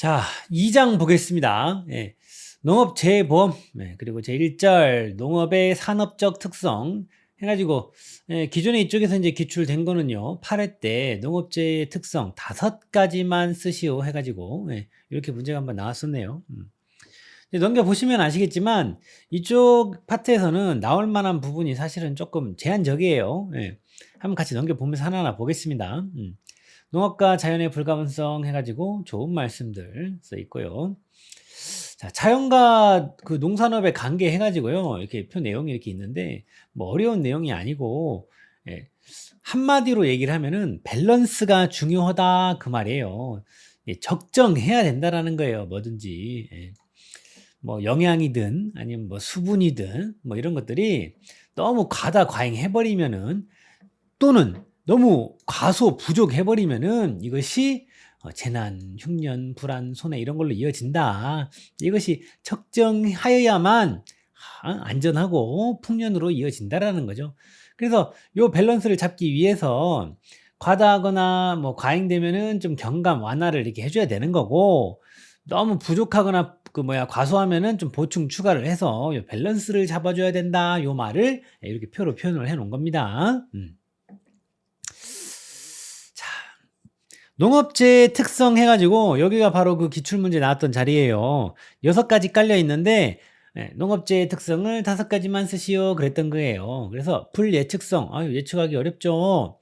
자, 2장 보겠습니다. 예. 농업재해보험, 그리고 제1절 농업의 산업적 특성 해가지고, 기존에 이쪽에서 이제 기출된 거는요, 8회 때 농업재해의 특성 5가지만 쓰시오 해가지고, 이렇게 문제가 한번 나왔었네요. 이제 넘겨보시면 아시겠지만, 이쪽 파트에서는 나올 만한 부분이 사실은 조금 제한적이에요. 한번 같이 넘겨보면서 하나하나 보겠습니다. 농업과 자연의 불가분성 해가지고 좋은 말씀들 써 있고요. 자, 자연과 그 농산업의 관계 해가지고요. 이렇게 표 내용이 이렇게 있는데, 뭐 어려운 내용이 아니고, 한마디로 얘기를 하면은 밸런스가 중요하다 그 말이에요. 적정해야 된다라는 거예요. 뭐든지. 뭐 영양이든 아니면 뭐 수분이든 뭐 이런 것들이 너무 과다 과잉해버리면은 또는 너무 과소 부족해버리면은 이것이 재난, 흉년, 불안, 손해 이런 걸로 이어진다. 이것이 적정하여야만 안전하고 풍년으로 이어진다라는 거죠. 그래서 요 밸런스를 잡기 위해서 과다하거나 뭐 과잉되면은 좀 경감 완화를 이렇게 해줘야 되는 거고, 너무 부족하거나 과소하면은 좀 보충 추가를 해서 요 밸런스를 잡아줘야 된다. 요 말을 이렇게 표로 표현을 해 놓은 겁니다. 농업재해 특성 해가지고 여기가 바로 그 기출문제 나왔던 자리예요. 6가지 깔려 있는데 농업재해 특성을 5가지만 쓰시오 그랬던 거예요. 그래서 불예측성, 예측하기 어렵죠.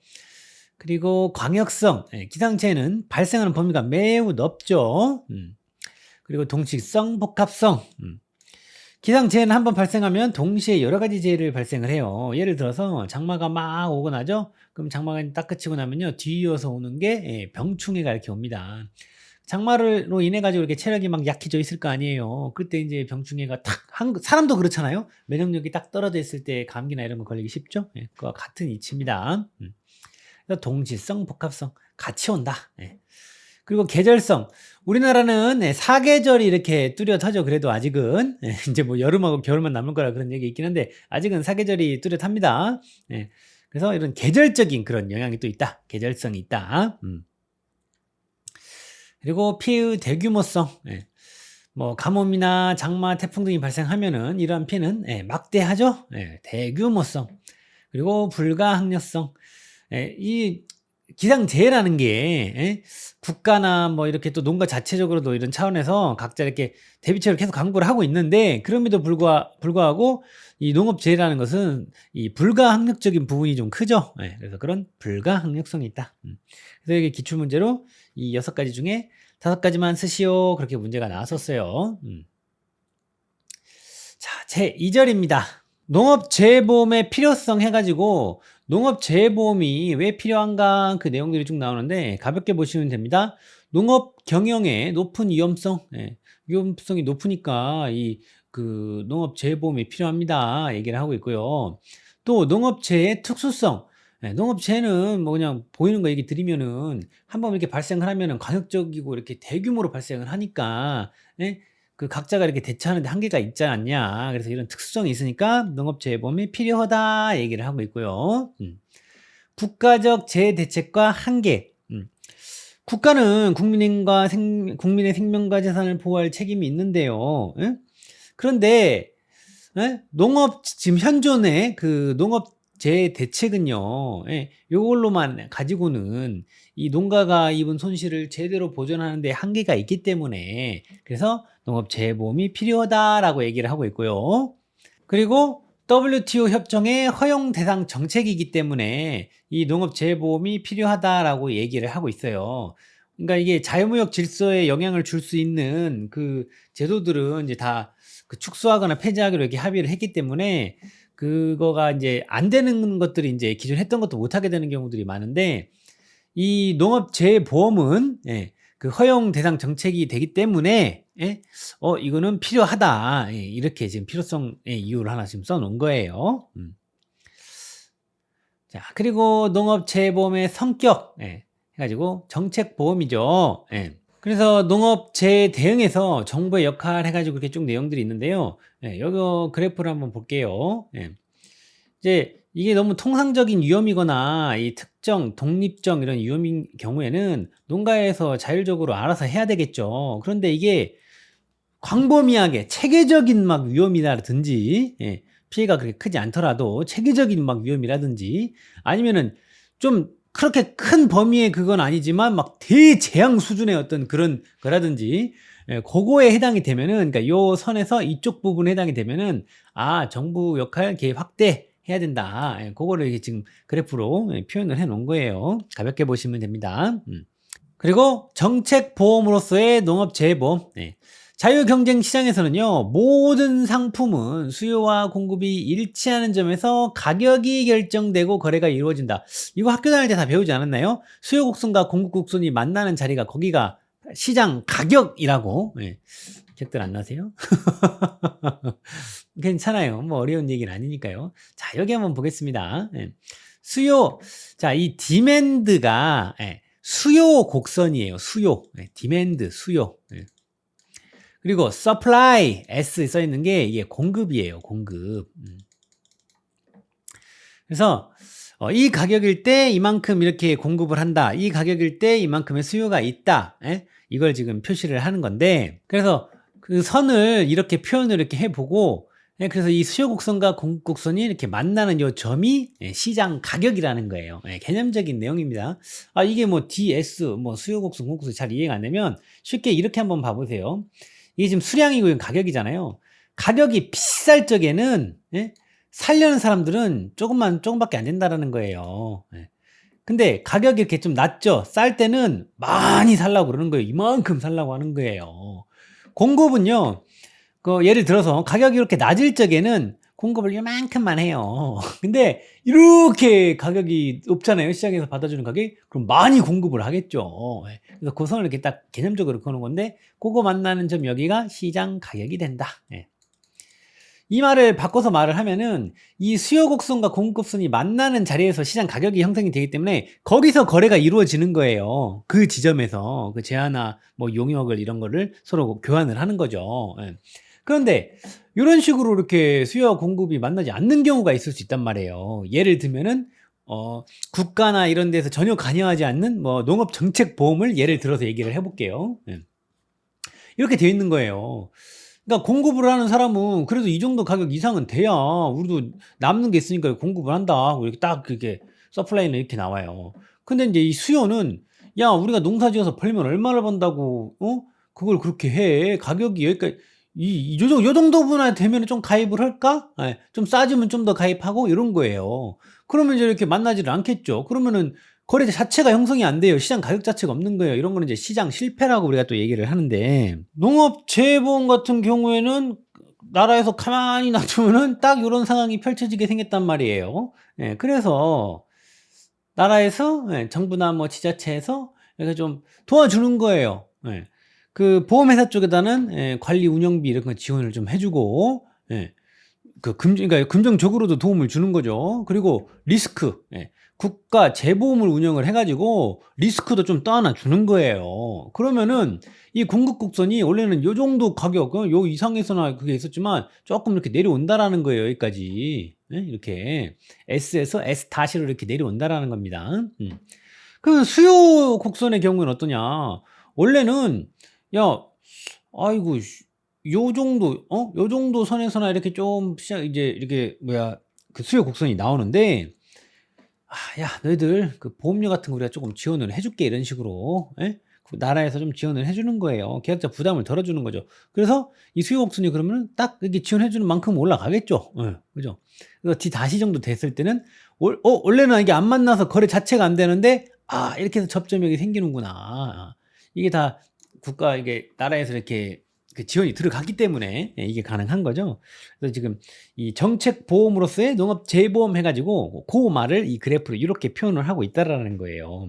그리고 광역성, 기상재해는 발생하는 범위가 매우 넓죠. 그리고 동식성, 복합성. 기상재해는 한번 발생하면 동시에 여러 가지 재해를 발생을 해요. 예를 들어서 장마가 막 오고 나죠. 그럼 장마가 딱 그치고 나면요, 뒤이어서 오는 게 병충해가 이렇게 옵니다. 장마로 인해 가지고 이렇게 체력이 막 약해져 있을 거 아니에요. 그때 이제 병충해가 사람도 그렇잖아요. 면역력이 딱 떨어져 있을 때 감기나 이런 거 걸리기 쉽죠. 그와 같은 이치입니다. 그래서 동시성, 복합성 같이 온다. 그리고 계절성. 우리나라는 사계절이 이렇게 뚜렷하죠. 그래도 아직은 이제 뭐 여름하고 겨울만 남을 거라 그런 얘기 있긴 한데, 아직은 사계절이 뚜렷합니다. 그래서 이런 계절적인 그런 영향이 또 있다. 계절성이 있다. 그리고 피해의 대규모성. 뭐 가뭄이나 장마, 태풍 등이 발생하면은 이러한 피해는 막대하죠. 대규모성. 그리고 불가항력성. 이 기상재해라는 게 국가나 뭐 이렇게 또 농가 자체적으로도 이런 차원에서 각자 이렇게 대비책을 계속 강구를 하고 있는데, 그럼에도 불구하고 이 농업재해라는 것은 이 불가항력적인 부분이 좀 크죠. 그래서 그런 불가항력성이 있다. 그래서 여기 기출문제로 이 6가지 중에 5가지만 쓰시오 그렇게 문제가 나왔었어요. 자, 제2절입니다. 농업재해보험의 필요성 해가지고 농업재해보험이 왜 필요한가 그 내용들이 쭉 나오는데, 가볍게 보시면 됩니다. 농업 경영의 높은 위험성, 위험성이 높으니까 그 농업재해보험이 필요합니다 얘기를 하고 있고요. 또 농업재해 특수성, 농업재해는 뭐 그냥 보이는 거 얘기 드리면은 한번 이렇게 발생을 하면은 광역적이고 이렇게 대규모로 발생을 하니까 그 각자가 이렇게 대처하는데 한계가 있지 않냐. 그래서 이런 특수성이 있으니까 농업재해보험이 필요하다 얘기를 하고 있고요. 국가적 재해 대책과 한계. 국가는 국민의 생명과 재산을 보호할 책임이 있는데요. 그런데 지금 현존의 그 농업재해 대책은요, 요걸로만 가지고는 이 농가가 입은 손실을 제대로 보전하는 데 한계가 있기 때문에, 그래서 농업재해보험이 필요하다라고 얘기를 하고 있고요. 그리고 WTO 협정의 허용 대상 정책이기 때문에 이 농업재해보험이 필요하다라고 얘기를 하고 있어요. 그러니까 이게 자유무역 질서에 영향을 줄 수 있는 그 제도들은 이제 다 그 축소하거나 폐지하기로 이렇게 합의를 했기 때문에, 그거가 이제 안 되는 것들이 이제 기존에 했던 것도 못 하게 되는 경우들이 많은데, 이 농업재해보험은 그 허용 대상 정책이 되기 때문에 이거는 필요하다. 이렇게 지금 필요성의 이유를 하나 지금 써 놓은 거예요. 자, 그리고 농업재해보험의 성격 해가지고 정책보험이죠. 그래서 농업재해 대응에서 정부의 역할 해가지고 이렇게 쭉 내용들이 있는데요. 여기 그래프를 한번 볼게요. 이제 이게 너무 통상적인 위험이거나 이 특정, 독립적 이런 위험인 경우에는 농가에서 자율적으로 알아서 해야 되겠죠. 그런데 이게 광범위하게 체계적인 막 위험이라든지, 예, 피해가 그렇게 크지 않더라도 체계적인 막 위험이라든지, 아니면은 좀 그렇게 큰 범위의 그건 아니지만 막 대재앙 수준의 어떤 그런 거라든지, 예, 그거에 해당이 되면은, 그러니까 요 선에서 이쪽 부분에 해당이 되면은, 아, 정부 역할 개입 확대 해야 된다. 예, 그거를 이게 지금 그래프로, 예, 표현을 해 놓은 거예요. 가볍게 보시면 됩니다. 그리고 정책 보험으로서의 농업 재보험. 네. 자유 경쟁 시장에서는요, 모든 상품은 수요와 공급이 일치하는 점에서 가격이 결정되고 거래가 이루어진다. 이거 학교 다닐 때 다 배우지 않았나요? 수요 곡선과 공급 곡선이 만나는 자리가 거기가 시장 가격이라고. 예. 기억들 안 나세요? 괜찮아요. 뭐 어려운 얘기는 아니니까요. 자, 여기 한번 보겠습니다. 예. 수요, 자, 이 디맨드가, 예, 수요 곡선이에요. 수요. 예, 디맨드, 수요. 예. 그리고 supply, S 써 있는 게 이게 공급이에요. 공급. 그래서 이 가격일 때 이만큼 이렇게 공급을 한다. 이 가격일 때 이만큼의 수요가 있다. 예? 이걸 지금 표시를 하는 건데, 그래서 그 선을 이렇게 표현을 이렇게 해보고, 예, 그래서 이 수요 곡선과 공급 곡선이 이렇게 만나는 요 점이, 예, 시장 가격이라는 거예요. 예, 개념적인 내용입니다. 아, 이게 뭐 DS, 뭐 수요 곡선, 공급 곡선 잘 이해가 안 되면 쉽게 이렇게 한번 봐보세요. 이게 지금 수량이고 이건 가격이잖아요. 가격이 비쌀 적에는, 예? 살려는 사람들은 조금밖에 안 된다라는 거예요. 예. 근데 가격이 이렇게 좀 낮죠. 쌀 때는 많이 살라고 그러는 거예요. 이만큼 살라고 하는 거예요. 공급은요, 그 예를 들어서 가격이 이렇게 낮을 적에는 공급을 이만큼만 해요. 근데 이렇게 가격이 높잖아요. 시장에서 받아주는 가격이. 그럼 많이 공급을 하겠죠. 예. 그래서 그 선을 이렇게 딱 개념적으로 그는 건데, 그거 만나는 점 여기가 시장 가격이 된다. 예. 이 말을 바꿔서 말을 하면은 이 수요 곡선과 공급 곡선이 만나는 자리에서 시장 가격이 형성이 되기 때문에 거기서 거래가 이루어지는 거예요. 그 지점에서 그 제한화 뭐 용역을 이런 거를 서로 교환을 하는 거죠. 예. 그런데 이런 식으로 이렇게 수요와 공급이 만나지 않는 경우가 있을 수 있단 말이에요. 예를 들면은 국가나 이런 데서 전혀 관여하지 않는 뭐 농업 정책 보험을 예를 들어서 얘기를 해볼게요. 예. 이렇게 되어 있는 거예요. 그러니까 공급을 하는 사람은 그래도 이 정도 가격 이상은 돼야 우리도 남는 게 있으니까 공급을 한다 하고 이렇게 딱 그렇게 서플라이는 이렇게 나와요. 근데 이제 이 수요는, 야, 우리가 농사 지어서 벌면 얼마를 번다고, 그걸 그렇게 해. 가격이 여기까지, 요 정도분야 되면 좀 가입을 할까? 예, 좀 싸지면 좀 더 가입하고 이런 거예요. 그러면 이제 이렇게 만나지를 않겠죠. 그러면은 거래 자체가 형성이 안 돼요. 시장 가격 자체가 없는 거예요. 이런 거는 이제 시장 실패라고 우리가 또 얘기를 하는데, 농업 재보험 같은 경우에는 나라에서 가만히 놔두면은 딱 이런 상황이 펼쳐지게 생겼단 말이에요. 예, 그래서 나라에서, 예, 정부나 뭐 지자체에서 이렇게 좀 도와주는 거예요. 예. 그 보험회사 쪽에다는, 예, 관리 운영비 이런 거 지원을 좀 해주고, 예, 그러니까 금전적으로도 도움을 주는 거죠. 그리고 리스크, 예, 국가 재보험을 운영을 해가지고 리스크도 좀 떠안아 주는 거예요. 그러면은 이 공급 곡선이 원래는 요 정도 가격, 요 이상에서나 그게 있었지만 조금 이렇게 내려온다라는 거예요. 여기까지. 예, 이렇게 S에서 S 다시로 이렇게 내려온다라는 겁니다. 그 수요 곡선의 경우는 어떠냐? 원래는, 야, 아이고, 요 정도, 요 정도 선에서나 이렇게 좀 시작, 이제 이렇게, 뭐야, 그 수요 곡선이 나오는데, 아, 야, 너희들 그 보험료 같은 거 우리가 조금 지원을 해줄게. 이런 식으로, 예? 그 나라에서 좀 지원을 해주는 거예요. 계약자 부담을 덜어주는 거죠. 그래서 이 수요 곡선이 그러면 딱 이렇게 지원해주는 만큼 올라가겠죠. 예, 그죠? 그래서 D 다시 정도 됐을 때는, 원래는 이게 안 만나서 거래 자체가 안 되는데, 아, 이렇게 해서 접점력이 생기는구나. 이게 다 국가, 이게 나라에서 이렇게 그 지원이 들어갔기 때문에, 예, 이게 가능한 거죠. 그래서 지금 이 정책 보험으로서의 농업 재보험 해가지고 그 말을 이 그래프로 이렇게 표현을 하고 있다라는 거예요.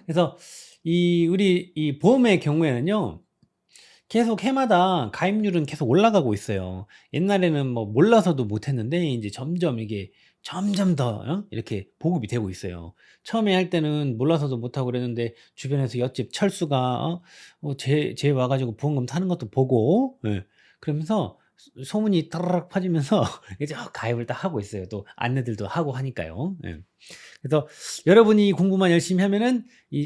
그래서 우리 이 보험의 경우에는요, 계속 해마다 가입률은 계속 올라가고 있어요. 옛날에는 뭐 몰라서도 못했는데 이제 점점 이게 점점 더, 이렇게 보급이 되고 있어요. 처음에 할 때는 몰라서도 못하고 그랬는데 주변에서 옆집 철수가 쟤 와가지고 보험금 타는 것도 보고, 예, 그러면서 소문이 따라락 퍼지면서 이제 가입을 딱 하고 있어요. 또 안내들도 하고 하니까요. 예. 그래서 여러분이 공부만 열심히 하면은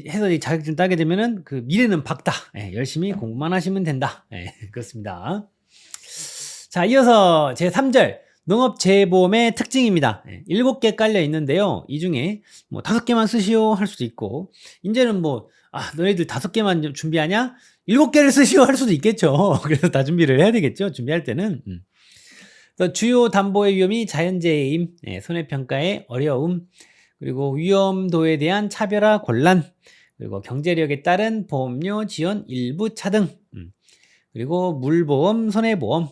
해서 이 자격증 따게 되면은 그 미래는 밝다. 예, 열심히 공부만 하시면 된다. 예, 그렇습니다. 자, 이어서 제 3절 농업재보험의 특징입니다. 7개 깔려 있는데요. 이 중에 뭐 5개만 쓰시오 할 수도 있고, 이제는 뭐 너희들 5개만 준비하냐? 7개를 쓰시오 할 수도 있겠죠. 그래서 다 준비를 해야 되겠죠. 준비할 때는. 그래서 주요 담보의 위험이 자연재해임, 손해평가의 어려움, 그리고 위험도에 대한 차별화 곤란, 그리고 경제력에 따른 보험료 지원 일부 차등, 그리고 물보험, 손해보험,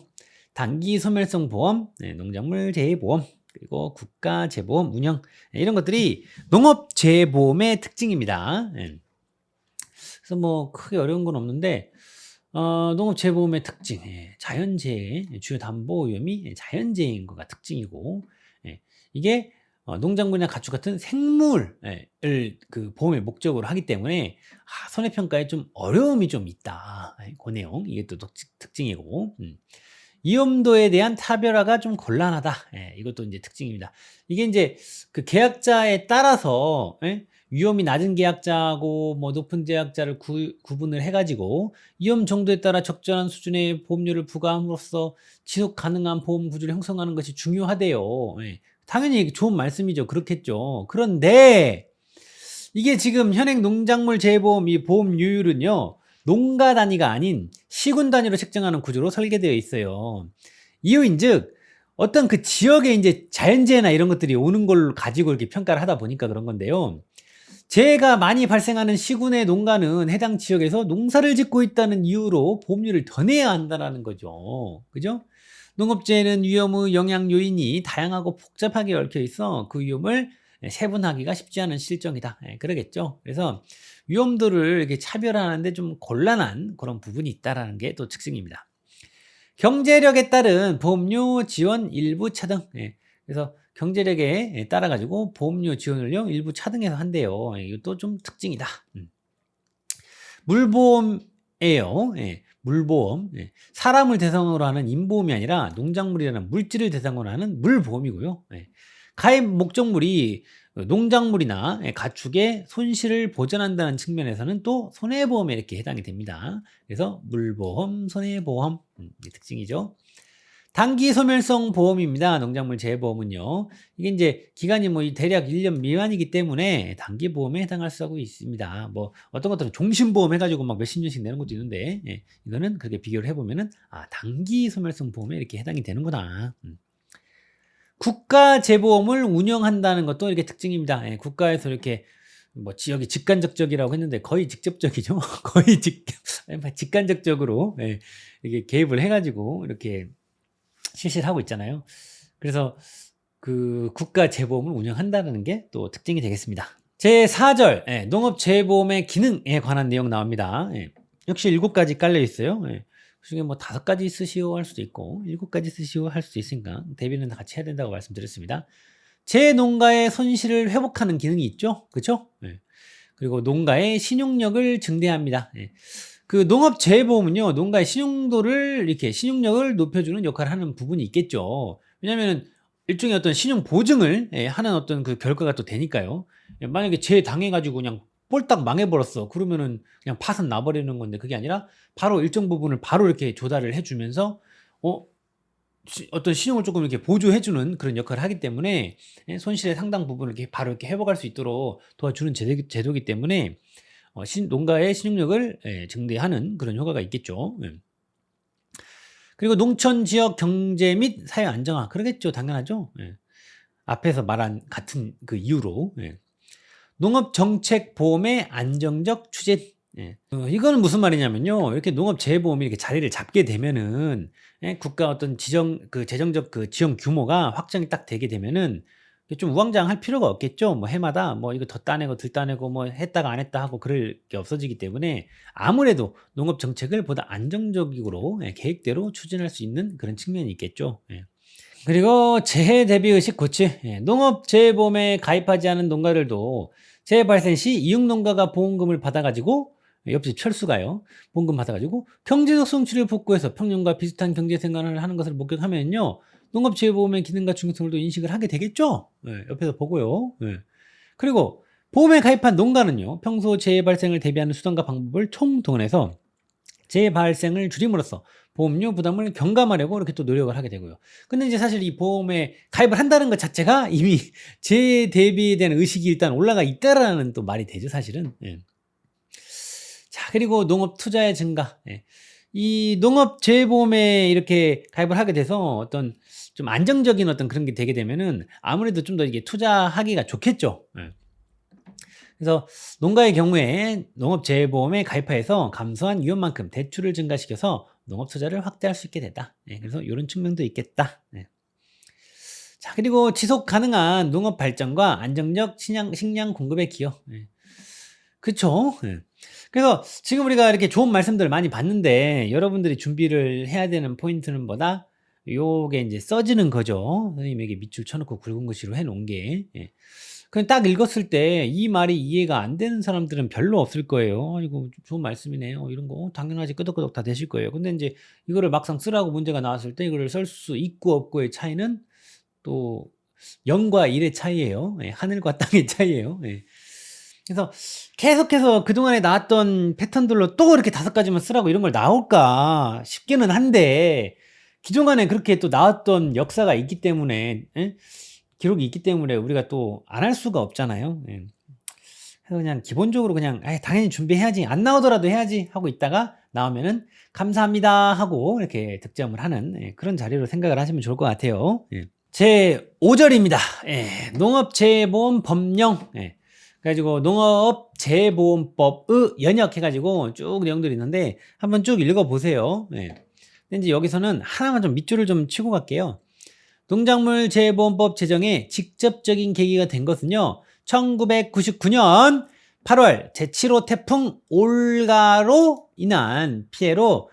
단기 소멸성 보험, 농작물 재해보험, 그리고 국가재보험 운영, 이런 것들이 농업재보험의 특징입니다. 그래서 뭐 크게 어려운 건 없는데 농업재보험의 특징, 자연재해, 주요 담보 위험이 자연재해인 거가 특징이고, 이게 농작물이나 가축 같은 생물을 그 보험의 목적으로 하기 때문에 손해평가에 좀 어려움이 좀 있다. 그 내용, 이게 또 특징이고, 위험도에 대한 차별화가 좀 곤란하다. 이것도 이제 특징입니다. 이게 이제 그 계약자에 따라서 위험이 낮은 계약자하고 뭐 높은 계약자를 구분을 해가지고 위험 정도에 따라 적절한 수준의 보험료를 부과함으로써 지속 가능한 보험 구조를 형성하는 것이 중요하대요. 당연히 좋은 말씀이죠. 그렇겠죠. 그런데 이게 지금 현행 농작물 재보험 이 보험료율은요, 농가 단위가 아닌 시군 단위로 책정하는 구조로 설계되어 있어요. 이유인즉 어떤 그 지역에 이제 자연재해나 이런 것들이 오는 걸 가지고 이렇게 평가를 하다 보니까 그런 건데요. 재해가 많이 발생하는 시군의 농가는 해당 지역에서 농사를 짓고 있다는 이유로 보험료를 더 내야 한다는 거죠. 그죠? 농업재해는 위험의 영향 요인이 다양하고 복잡하게 얽혀 있어 그 위험을 세분하기가 쉽지 않은 실정이다. 그러겠죠. 그래서 위험도를 이렇게 차별하는데 좀 곤란한 그런 부분이 있다라는 게 또 특징입니다. 경제력에 따른 보험료 지원 일부 차등. 그래서 경제력에 따라 가지고 보험료 지원을요 일부 차등해서 한대요. 이것도 좀 특징이다. 물보험이에요. 물보험. 사람을 대상으로 하는 인보험이 아니라 농작물이라는 물질을 대상으로 하는 물보험이고요. 가입 목적물이 농작물이나 가축의 손실을 보전한다는 측면에서는 또 손해보험에 이렇게 해당이 됩니다. 그래서 물보험, 손해보험 특징이죠. 단기 소멸성 보험입니다. 농작물 재보험은요. 이게 이제 기간이 뭐 대략 1년 미만이기 때문에 단기 보험에 해당할 수 있습니다. 뭐 어떤 것들은 종신보험 해가지고 막 몇십 년씩 내는 것도 있는데, 이거는 그렇게 비교를 해보면은 단기 소멸성 보험에 이렇게 해당이 되는구나. 국가 재보험을 운영한다는 것도 이렇게 특징입니다. 국가에서 이렇게 뭐 지역이 직간접적이라고 했는데 거의 직접적이죠. 거의 직간접적으로 이게 개입을 해가지고 이렇게 실시를 하고 있잖아요. 그래서 그 국가 재보험을 운영한다는 게 또 특징이 되겠습니다. 제 4절 농업 재보험의 기능에 관한 내용 나옵니다. 역시 7가지 깔려 있어요. 그 중에 뭐 5가지 쓰시오 할 수도 있고 7가지 쓰시오 할 수도 있으니까 대비는 다 같이 해야 된다고 말씀드렸습니다. 제 농가의 손실을 회복하는 기능이 있죠. 그렇죠? 그리고 농가의 신용력을 증대합니다. 그 농업재해보험은요, 농가의 신용도를 이렇게 신용력을 높여주는 역할을 하는 부분이 있겠죠. 왜냐하면 일종의 어떤 신용 보증을 하는 어떤 그 결과가 또 되니까요. 만약에 재해 당해가지고 그냥 꼴딱 망해버렸어. 그러면은 그냥 파산 나버리는 건데 그게 아니라 바로 일정 부분을 바로 이렇게 조달을 해주면서 어떤 신용을 조금 이렇게 보조해주는 그런 역할을 하기 때문에 손실의 상당 부분을 이렇게 바로 이렇게 회복할 수 있도록 도와주는 제도이기 때문에 농가의 신용력을 증대하는 그런 효과가 있겠죠. 그리고 농촌 지역 경제 및 사회 안정화. 그러겠죠. 당연하죠. 앞에서 말한 같은 그 이유로. 농업 정책 보험의 안정적 추진. 이거는 무슨 말이냐면요. 이렇게 농업 재보험이 이렇게 자리를 잡게 되면은 국가 어떤 재정적 그 지원 규모가 확정이 딱 되게 되면은 좀 우왕좌왕할 필요가 없겠죠. 뭐 해마다 뭐 이거 더 따내고 덜 따내고 뭐 했다가 안 했다 하고 그럴 게 없어지기 때문에 아무래도 농업 정책을 보다 안정적으로 계획대로 추진할 수 있는 그런 측면이 있겠죠. 그리고 재해 대비 의식 고취. 농업 재해보험에 가입하지 않은 농가들도 재해 발생 시 이육 농가가 보험금을 받아가지고 옆집 철수가요. 보험금 받아가지고 경제적 손실을 복구해서 평년과 비슷한 경제 생활을 하는 것을 목격하면요. 농업재해보험의 기능과 중요성을 또 인식을 하게 되겠죠. 옆에서 보고요. 그리고 보험에 가입한 농가는요. 평소 재해 발생을 대비하는 수단과 방법을 총동원해서 재해 발생을 줄임으로써 보험료 부담을 경감하려고 이렇게 또 노력을 하게 되고요. 근데 이제 사실 이 보험에 가입을 한다는 것 자체가 이미 재해 대비에 대한 의식이 일단 올라가 있다라는 또 말이 되죠, 사실은. 자, 그리고 농업 투자의 증가. 이 농업 재해보험에 이렇게 가입을 하게 돼서 어떤 좀 안정적인 어떤 그런 게 되게 되면은 아무래도 좀 더 이게 투자하기가 좋겠죠. 그래서 농가의 경우에 농업재해보험에 가입하여서 감소한 위험만큼 대출을 증가시켜서 농업 투자를 확대할 수 있게 됐다. 그래서 이런 측면도 있겠다. 자, 그리고 지속 가능한 농업 발전과 안정적 식량 공급의 기여. 그쵸? 그래서 지금 우리가 이렇게 좋은 말씀들을 많이 봤는데 여러분들이 준비를 해야 되는 포인트는 뭐다? 요게 이제 써지는 거죠. 선생님에게 밑줄 쳐놓고 굵은 글씨로 해놓은 게. 그냥 딱 읽었을 때 이 말이 이해가 안 되는 사람들은 별로 없을 거예요. 이거 좋은 말씀이네요. 이런 거 당연하지 끄덕끄덕 다 되실 거예요. 근데 이제 이거를 막상 쓰라고 문제가 나왔을 때 이거를 쓸 수 있고 없고의 차이는 또 0과 1의 차이예요. 하늘과 땅의 차이예요. 그래서 계속해서 그동안에 나왔던 패턴들로 또 이렇게 5가지만 쓰라고 이런 걸 나올까 싶기는 한데 기존간에 그렇게 또 나왔던 역사가 있기 때문에 기록이 있기 때문에 우리가 또 안 할 수가 없잖아요. 그래서 그냥 기본적으로 그냥 당연히 준비해야지 안 나오더라도 해야지 하고 있다가 나오면은 감사합니다 하고 이렇게 득점을 하는 그런 자리로 생각을 하시면 좋을 것 같아요. 제 5절입니다. 농업재해보험 법령. 그래가지고 농업재해보험법의 연역 해가지고 쭉 내용들이 있는데 한번 쭉 읽어보세요. 근데 이제 여기서는 하나만 좀 밑줄을 좀 치고 갈게요. 농작물 재해보험법 제정의 직접적인 계기가 된 것은요. 1999년 8월 제7호 태풍 올가로 인한 피해로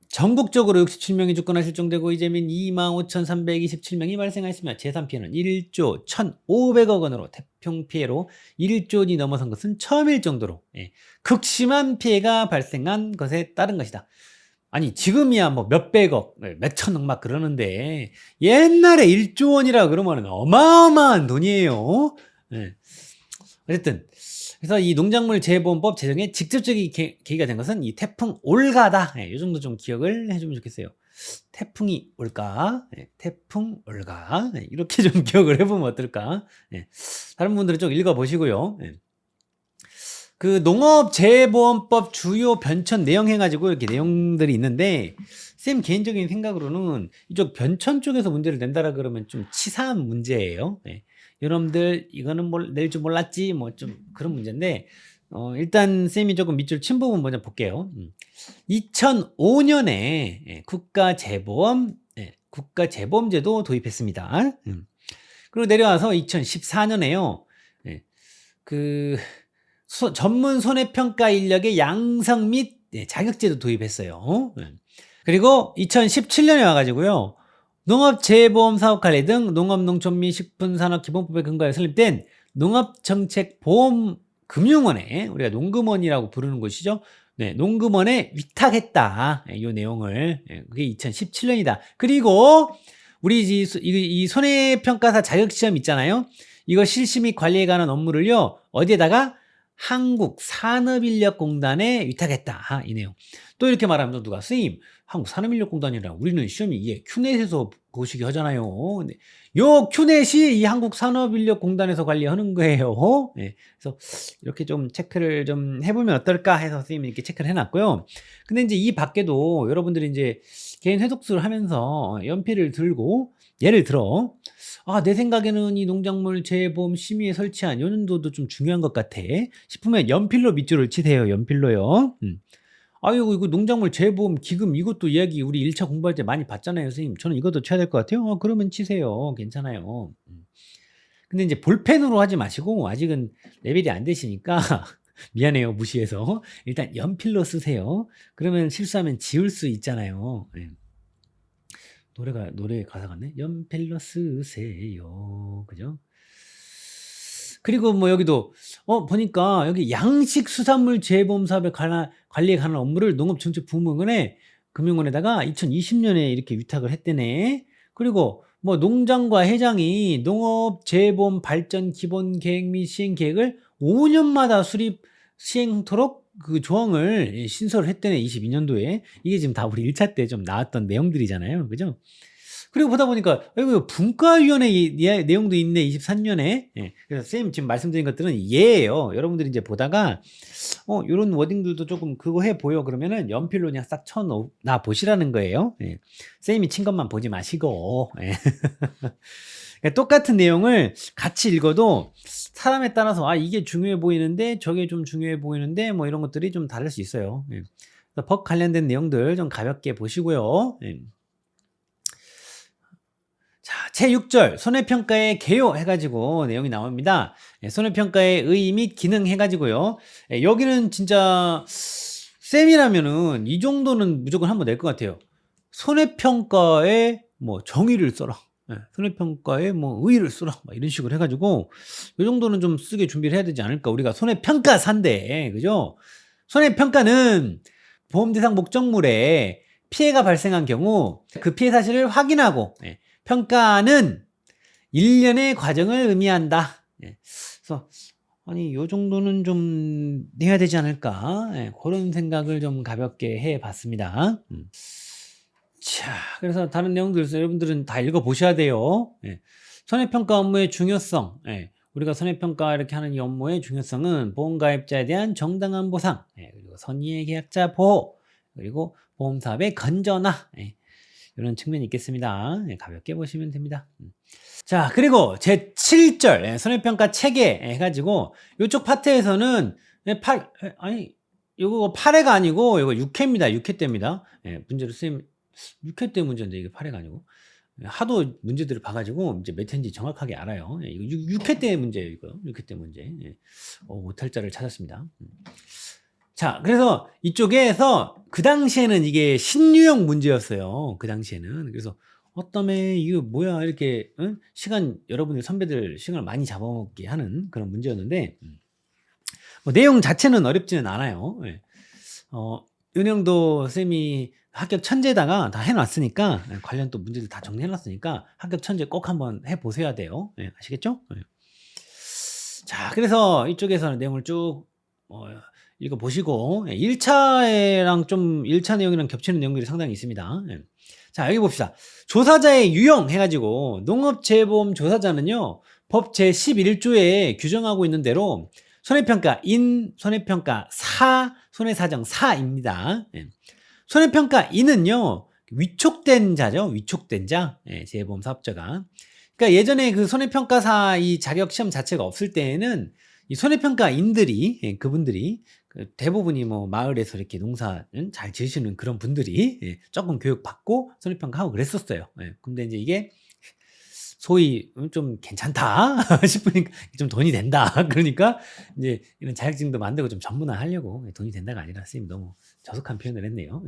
전국적으로 67명이 죽거나 실종되고 이재민 25,327명이 발생하였으며 재산피해는 1조 1,500억 원으로 태풍 피해로 1조 원이 넘어선 것은 처음일 정도로 극심한 피해가 발생한 것에 따른 것이다. 아니 지금이야 뭐 몇백억 몇천억 막 그러는데 옛날에 1조 원이라 그러면 어마어마한 돈이에요. 어쨌든 그래서 이 농작물 재해보험법 제정에 직접적인 계기가 된 것은 이 태풍 올가다. 이 정도 좀 기억을 해주면 좋겠어요. 태풍이 올까? 태풍 올가. 이렇게 좀 기억을 해보면 어떨까? 다른 분들은 좀 읽어보시고요. 그 농업재해보험법 주요 변천 내용 해가지고 이렇게 내용들이 있는데 쌤 개인적인 생각으로는 이쪽 변천 쪽에서 문제를 낸다라 그러면 좀 치사한 문제예요. 여러분들 이거는 낼 줄 몰랐지 뭐 좀 그런 문제인데 일단 쌤이 조금 밑줄 친 부분 먼저 볼게요. 2005년에 국가재보험제도 도입했습니다. 그리고 내려와서 2014년에요. 그 전문 손해평가 인력의 양성 및 자격제도 도입했어요. 그리고 2017년에 와가지고요. 농업재해보험사업관리 등 농업농촌 및 식품산업기본법에 근거하여 설립된 농업정책보험금융원에 우리가 농금원이라고 부르는 곳이죠. 농금원에 위탁했다. 이 내용을. 그게 2017년이다. 그리고 우리 이 손해평가사 자격시험 있잖아요. 이거 실시 및 관리에 관한 업무를요. 어디에다가 한국산업인력공단에 위탁했다. 이 내용. 또 이렇게 말하면 누가 선생님 한국산업인력공단이라 우리는 시험이 큐넷에서 보시기 하잖아요. 근데 요 큐넷이 이 한국산업인력공단에서 관리하는 거예요. 그래서 이렇게 좀 체크를 좀 해보면 어떨까 해서 선생님이 이렇게 체크를 해놨고요. 근데 이제 이 밖에도 여러분들이 이제 개인 회독수를 하면서 연필을 들고 예를 들어 내 생각에는 이 농작물 재해보험 심의에 설치한 연도도 좀 중요한 것 같아 싶으면 연필로 밑줄을 치세요. 연필로요. 아이고 이거 농작물 재해보험 기금 이것도 이야기 우리 1차 공부할 때 많이 봤잖아요. 선생님 저는 이것도 쳐야 될 것 같아요. 그러면 치세요. 괜찮아요. 근데 이제 볼펜으로 하지 마시고 아직은 레벨이 안 되시니까 미안해요. 무시해서 일단 연필로 쓰세요. 그러면 실수하면 지울 수 있잖아요. 노래 가사 같네. 연필로 쓰세요. 그죠? 그리고 뭐 여기도 보니까 여기 양식 수산물 재보험 사업의 관리에 관한 업무를 농업정책부문에 금융원에다가 2020년에 이렇게 위탁을 했대네. 그리고 뭐 농장과 회장이 농업 재보험 발전 기본 계획 및 시행 계획을 5년마다 수립 시행토록 그 조항을 신설을 했대네. 22년도에. 이게 지금 다 우리 1차 때 좀 나왔던 내용들이잖아요. 그죠? 그리고 보다 보니까 이거 분과위원회 내용도 있네. 23년에. 예. 그래서 쌤 지금 말씀드린 것들은 예예요. 여러분들이 이제 보다가 요런 워딩들도 조금 그거 해 보여 그러면은 연필로 그냥 싹 쳐놔 보시라는 거예요. 예. 쌤이 친 것만 보지 마시고. 예. 그러니까 똑같은 내용을 같이 읽어도 사람에 따라서 이게 중요해 보이는데 저게 좀 중요해 보이는데 뭐 이런 것들이 좀 다를 수 있어요. 예. 그래서 법 관련된 내용들 좀 가볍게 보시고요. 예. 자, 제6절 손해평가의 개요 해가지고 내용이 나옵니다. 손해평가의 의 및 기능 해가지고요. 여기는 진짜 쌤이라면은 이 정도는 무조건 한번 낼 것 같아요. 손해평가의 뭐 정의를 써라. 손해평가의 뭐 의의를 써라. 막 이런 식으로 해가지고 이 정도는 좀 쓰게 준비를 해야 되지 않을까. 우리가 손해평가사인데, 그죠? 손해평가는 보험대상 목적물에 피해가 발생한 경우 그 피해 사실을 확인하고 평가는 일련의 과정을 의미한다. 그래서 요 정도는 좀 내야 되지 않을까. 그런 생각을 좀 가볍게 해봤습니다. 자, 그래서 다른 내용들 여러분들은 다 읽어보셔야 돼요. 손해평가 업무의 중요성. 우리가 손해평가 이렇게 하는 이 업무의 중요성은 보험가입자에 대한 정당한 보상, 그리고 선의의 계약자 보호, 그리고 보험사업의 건전화. 이런 측면이 있겠습니다. 가볍게 보시면 됩니다. 자, 그리고 제 7절 손해평가 체계 해가지고 이쪽 파트에서는 이거 8회가 아니고 이거 6회입니다. 6회 때입니다. 문제로 쓰임 6회 때 문제인데 이게 8회가 아니고 하도 문제들을 봐가지고 이제 몇 회인지 정확하게 알아요. 이거 6회 때 문제예요. 이거 6회 때 문제. 오탈자를 찾았습니다. 자, 그래서 이쪽에서 그 당시에는 이게 신유형 문제였어요. 그 당시에는. 그래서 어떠면 이거 뭐야 이렇게 여러분들 선배들 시간을 많이 잡아먹게 하는 그런 문제였는데 뭐 내용 자체는 어렵지는 않아요. 은영도 쌤이 합격 천재다가 다 해놨으니까 관련 또 문제들 다 정리해놨으니까 합격 천재 꼭 한번 해보셔야 돼요. 아시겠죠? 자, 그래서 이쪽에서는 내용을 쭉 읽어보시고 1차랑 좀 1차 내용이랑 겹치는 내용들이 상당히 있습니다. 자, 여기 봅시다. 조사자의 유형 해가지고 농업재보험 조사자는요 법 제11조에 규정하고 있는 대로 손해평가인, 손해평가사, 손해사정사입니다. 손해평가인은요 위촉된 자죠. 위촉된 자, 재보험 사업자가. 그러니까 예전에 그 손해평가사 이 자격 시험 자체가 없을 때에는 이 손해평가인들이 그분들이 대부분이 뭐 마을에서 이렇게 농사는 잘 지으시는 그런 분들이 조금 교육받고 손해평가하고 그랬었어요. 근데 이제 이게 소위 좀 괜찮다 싶으니까 좀 돈이 된다. 그러니까 이제 이런 자격증도 만들고 좀 전문화하려고 돈이 된다가 아니라 선생님 너무 저속한 표현을 했네요.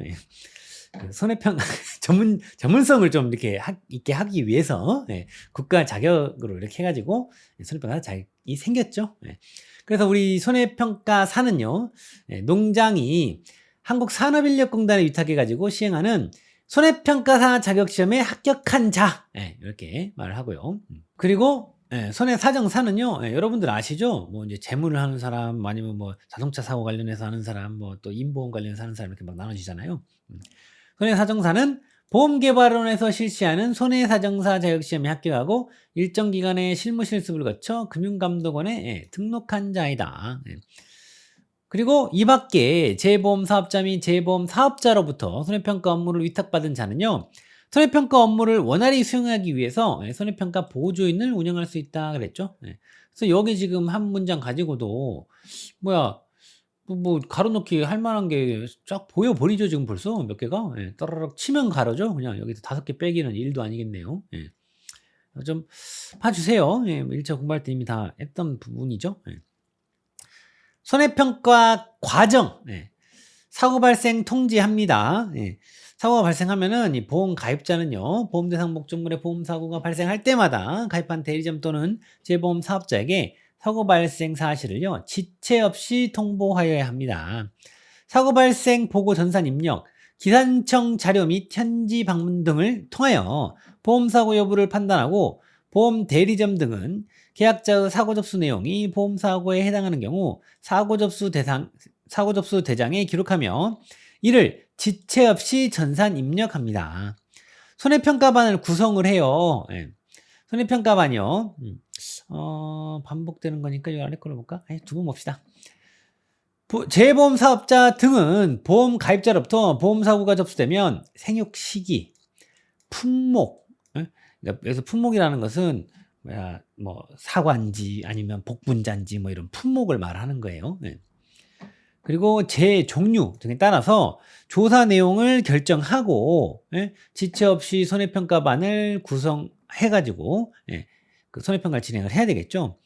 그 손해평가 전문성을 좀 이렇게 있게 하기 위해서 국가 자격으로 이렇게 해가지고 손해평가 자격이 생겼죠. 그래서 우리 손해평가사는요 농장이 한국산업인력공단에 위탁해가지고 시행하는 손해평가사 자격시험에 합격한 자 이렇게 말을 하고요. 그리고 손해사정사는요 여러분들 아시죠? 뭐 이제 재무를 하는 사람 아니면 뭐 자동차 사고 관련해서 하는 사람 뭐 또 인보험 관련해서 하는 사람 이렇게 막 나눠지잖아요. 손해사정사는 보험개발원에서 실시하는 손해사정사 자격시험에 합격하고 일정 기간의 실무실습을 거쳐 금융감독원에 등록한 자이다. 그리고 이 밖에 재보험 사업자 및 재보험 사업자로부터 손해평가 업무를 위탁받은 자는요 손해평가 업무를 원활히 수행하기 위해서 손해평가 보조인을 운영할 수 있다 그랬죠. 그래서 여기 지금 한 문장 가지고도 뭐야 뭐 가로놓기 할 만한 게 쫙 보여버리죠. 지금 벌써 몇 개가 따라락 치면 가로죠. 그냥 여기서 5개 빼기는 일도 아니겠네요. 좀 봐주세요. 1차 공부할 때 이미 다 했던 부분이죠. 손해평가 과정 사고 발생 통지합니다. 사고가 발생하면은 이 보험 가입자는요 보험 대상 목적물의 보험 사고가 발생할 때마다 가입한 대리점 또는 재보험 사업자에게 사고 발생 사실을요, 지체 없이 통보하여야 합니다. 사고 발생 보고 전산 입력, 기산청 자료 및 현지 방문 등을 통하여 보험사고 여부를 판단하고 보험 대리점 등은 계약자의 사고 접수 내용이 보험사고에 해당하는 경우 사고 접수 대장에 기록하며 이를 지체 없이 전산 입력합니다. 손해평가반을 구성을 해요. 예. 손해평가반이요. 반복되는 거니까 이 아래 걸로 볼까? 두 번 봅시다. 재보험 사업자 등은 보험 가입자로부터 보험사고가 접수되면 생육 시기, 품목, 그러니까 여기서 품목이라는 것은 뭐 사관지 아니면 복분자인지 뭐 이런 품목을 말하는 거예요. 그리고 재 종류 등에 따라서 조사 내용을 결정하고 지체 없이 손해평가반을 구성해가지고 그 손해평가를 진행을 해야 되겠죠.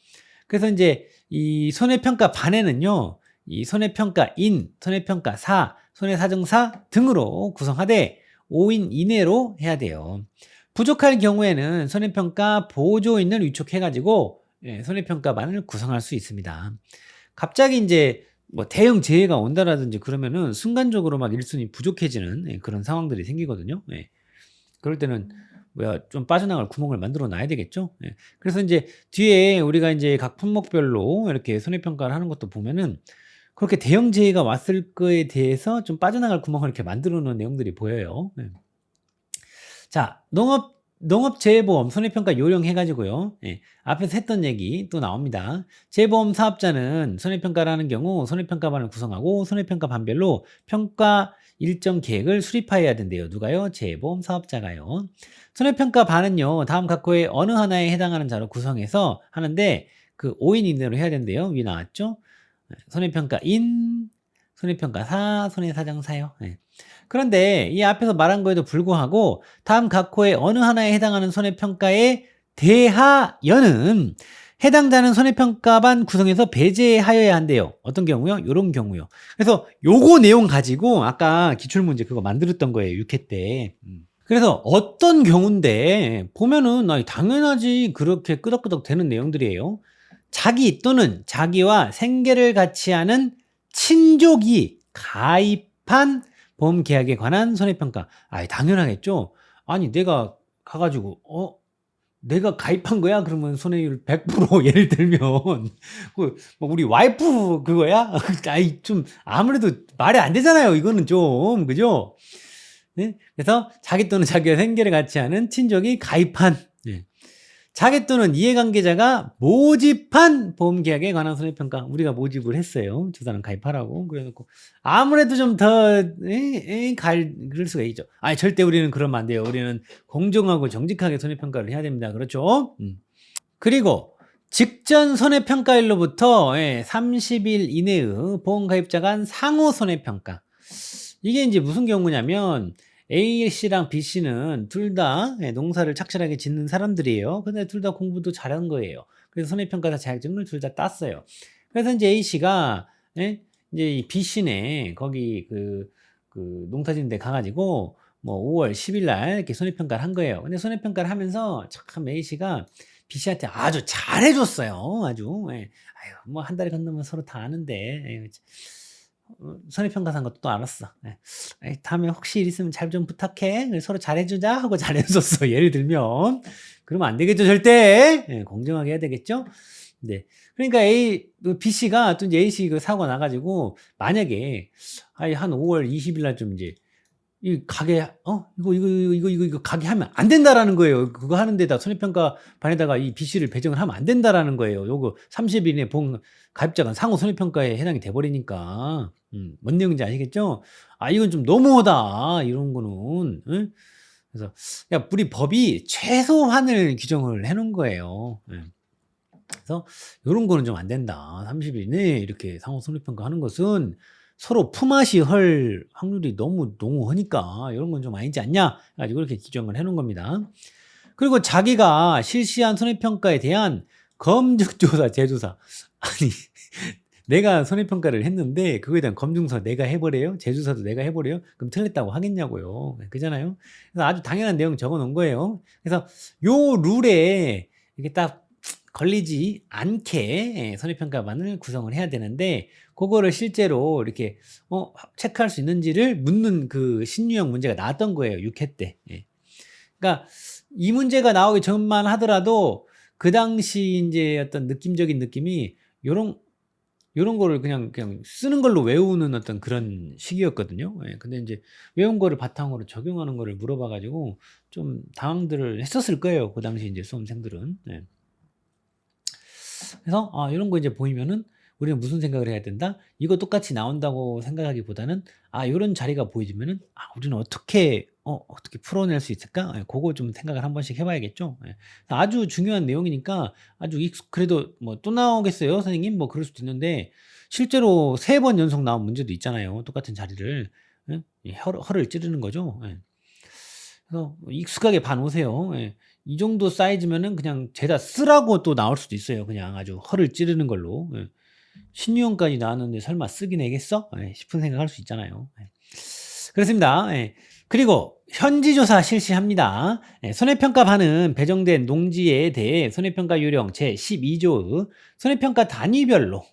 그래서 이제 이 손해평가반에는요, 이 손해평가인, 손해평가사, 손해사정사 등으로 구성하되 5인 이내로 해야 돼요. 부족할 경우에는 손해평가 보조인을 위촉해가지고 손해평가반을 구성할 수 있습니다. 갑자기 이제 뭐 대형 재해가 온다라든지 그러면은 순간적으로 막 일손이 부족해지는 그런 상황들이 생기거든요. 그럴 때는 좀 빠져나갈 구멍을 만들어 놔야 되겠죠. 그래서 이제 뒤에 우리가 이제 각 품목별로 이렇게 손해평가를 하는 것도 보면은 그렇게 대형 재해가 왔을 거에 대해서 좀 빠져나갈 구멍을 이렇게 만들어 놓은 내용들이 보여요. 자, 농업재해보험 손해평가 요령 해가지고요. 앞에서 했던 얘기 또 나옵니다. 재보험 사업자는 손해평가를 하는 경우 손해평가반을 구성하고 손해평가 반별로 평가 일정 계획을 수립하여야 된대요. 누가요? 재보험 사업자가요. 손해평가반은요, 다음 각호의 어느 하나에 해당하는 자로 구성해서 하는데 그 5인 이내로 해야 된대요. 위에 나왔죠? 손해평가인, 손해평가사, 손해사정사요. 그런데 이 앞에서 말한 거에도 불구하고 다음 각호의 어느 하나에 해당하는 손해평가에 대하여는 해당자는 손해평가반 구성에서 배제하여야 한대요. 어떤 경우요? 이런 경우요. 그래서 요거 내용 가지고 아까 기출문제 그거 만들었던 거예요. 6회 때. 그래서 어떤 경우인데 보면은 당연하지 그렇게 끄덕끄덕 되는 내용들이에요. 자기 또는 자기와 생계를 같이 하는 친족이 가입한 보험계약에 관한 손해평가. 당연하겠죠. 아니 내가 가가지고 내가 가입한 거야? 그러면 손해율 100% 예를 들면 우리 와이프 그거야? 좀 아무래도 말이 안 되잖아요. 이거는 좀 그죠? 그래서 자기 또는 자기와 생계를 같이 하는 친족이 가입한 자기 또는 이해관계자가 모집한 보험계약에 관한 손해평가. 우리가 모집을 했어요. 저 사람 가입하라고. 그래놓고 아무래도 좀 더 그럴 수가 있죠. 절대 우리는 그러면 안 돼요. 우리는 공정하고 정직하게 손해평가를 해야 됩니다. 그렇죠? 그리고 직전 손해평가일로부터 30일 이내의 보험가입자 간 상호 손해평가. 이게 이제 무슨 경우냐면 A씨랑 B씨는 둘 다 농사를 착실하게 짓는 사람들이에요. 근데 둘 다 공부도 잘한 거예요. 그래서 손해평가사 자격증을 둘 다 땄어요. 그래서 이제 A씨가 이제 이 B씨네 거기 그 농사 짓는 데 가가지고 뭐 5월 10일 날 이렇게 손해평가를 한 거예요. 근데 손해평가를 하면서 참 A씨가 B씨한테 아주 잘해줬어요. 아주. 뭐 한 달이 건너면 서로 다 아는데. 손해평가 산 것도 또 알았어. 다음에 혹시 일 있으면 잘 좀 부탁해. 서로 잘해주자 하고 잘해줬어. 예를 들면. 그러면 안 되겠죠, 절대. 공정하게 해야 되겠죠? 네. 그러니까 B씨가 또 이제 A씨 그 사고 나가지고, 만약에, 한 5월 20일 날 좀 이제, 이 가게, 이거 가게 하면 안 된다라는 거예요. 그거 하는 데다 손해평가 반에다가 이 B씨를 배정을 하면 안 된다라는 거예요. 요거 30일 이내 보험 가입자가 상호 손해평가에 해당이 돼버리니까. 뭔 내용인지 아시겠죠? 이건 좀 너무하다. 이런 거는. 응? 그래서, 우리 법이 최소한을 규정을 해놓은 거예요. 그래서, 요런 거는 좀 안 된다. 30일 이내에 이렇게 상호 손해평가 하는 것은 서로 품앗이 할 확률이 너무 농후하니까 이런 건 좀 아니지 않냐? 가지고 이렇게 규정을 해놓은 겁니다. 그리고 자기가 실시한 손해평가에 대한 검증조사, 재조사. 내가 손해평가를 했는데 그거에 대한 검증서 내가 해버려요? 재조사도 내가 해버려요? 그럼 틀렸다고 하겠냐고요. 그잖아요. 그래서 아주 당연한 내용 적어 놓은 거예요. 그래서 요 룰에 이게 딱 걸리지 않게 손해평가반을 구성을 해야 되는데 그거를 실제로 이렇게 체크할 수 있는지를 묻는 그 신유형 문제가 나왔던 거예요. 6회 때. 예. 그러니까 이 문제가 나오기 전만 하더라도 그 당시 이제 어떤 느낌적인 느낌이 요런 거를 그냥 쓰는 걸로 외우는 어떤 그런 시기였거든요. 예. 근데 이제 외운 거를 바탕으로 적용하는 거를 물어봐 가지고 좀 당황들을 했었을 거예요. 그 당시 이제 수험생들은. 예. 그래서 요런 거 이제 보이면은 우리는 무슨 생각을 해야 된다? 이거 똑같이 나온다고 생각하기보다는 요런 자리가 보이면은 우리는 어떻게 풀어낼 수 있을까? 예, 그거 좀 생각을 한 번씩 해 봐야겠죠. 예. 아주 중요한 내용이니까 아주 그래도 뭐 또 나오겠어요, 선생님? 뭐 그럴 수도 있는데 실제로 3번 연속 나온 문제도 있잖아요. 똑같은 자리를. 예? 이 허를 찌르는 거죠. 예. 그래서 익숙하게 봐 놓으세요. 예. 이 정도 사이즈면은 그냥 죄다 쓰라고 또 나올 수도 있어요. 그냥 아주 허를 찌르는 걸로. 예. 신유형까지 나왔는데 설마 쓰긴 해겠어? 예, 싶은 생각할 수 있잖아요. 예. 그렇습니다. 예. 그리고 현지조사 실시합니다. 예, 손해평가반은 배정된 농지에 대해 손해평가 요령 제12조의 손해평가 단위별로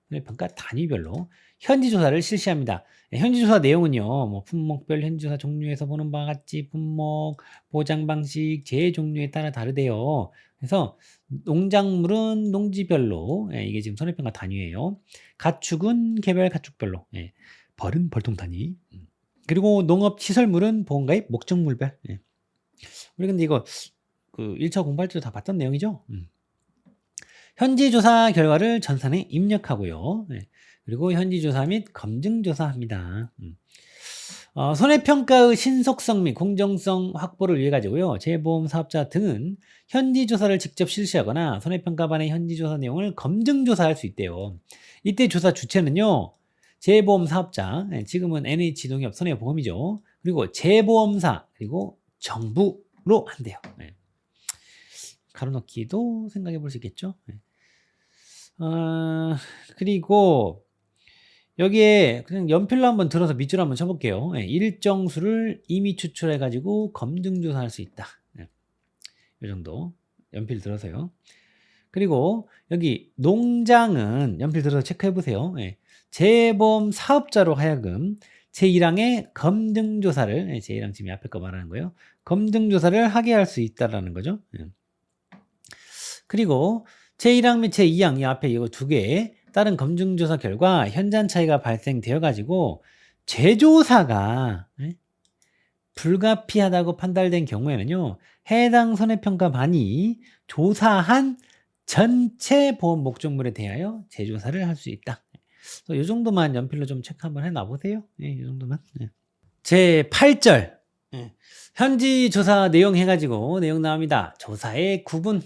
손해평가 단위별로 현지조사를 실시합니다. 예, 현지조사 내용은요, 뭐 품목별 현지조사 종류에서 보는 바와 같이 품목, 보장 방식, 재해 종류에 따라 다르대요. 그래서 농작물은 농지별로 이게 지금 손해평가 단위예요. 가축은 개별 가축별로, 벌은 벌통 단위. 그리고 농업시설물은 보험가입 목적물별. 예. 우리 근데 이거 그 1차 공부할 때도 다 봤던 내용이죠. 현지조사 결과를 전산에 입력하고요. 예. 그리고 현지조사 및 검증조사합니다. 손해평가의 신속성 및 공정성 확보를 위해 가지고요. 재보험 사업자 등은 현지조사를 직접 실시하거나 손해평가반의 현지조사 내용을 검증조사할 수 있대요. 이때 조사 주체는요. 재보험 사업자, 지금은 NH농협 손해보험이죠. 그리고 재보험사, 그리고 정부로 한대요. 가로넣기도 생각해 볼 수 있겠죠. 그리고 여기에 그냥 연필로 한번 들어서 밑줄 한번 쳐볼게요. 일정 수를 이미 추출해 가지고 검증조사할 수 있다. 이 정도 연필 들어서요. 그리고 여기 농장은 연필 들어서 체크해 보세요. 재보험 사업자로 하여금 제1항의 검증조사를 제1항 지금 앞에 거 말하는 거예요. 검증조사를 하게 할 수 있다라는 거죠. 그리고 제1항 및 제2항 이 앞에 이거 두 개 다른 검증조사 결과 현장 차이가 발생되어 가지고 재조사가 불가피하다고 판단된 경우에는요. 해당 손해평가반이 조사한 전체 보험 목적물에 대하여 재조사를 할 수 있다. 이 정도만 연필로 좀 체크 한번 해놔 보세요. 이 정도만. 제 8절 현지 조사 내용 해가지고 내용 나옵니다. 조사의 구분.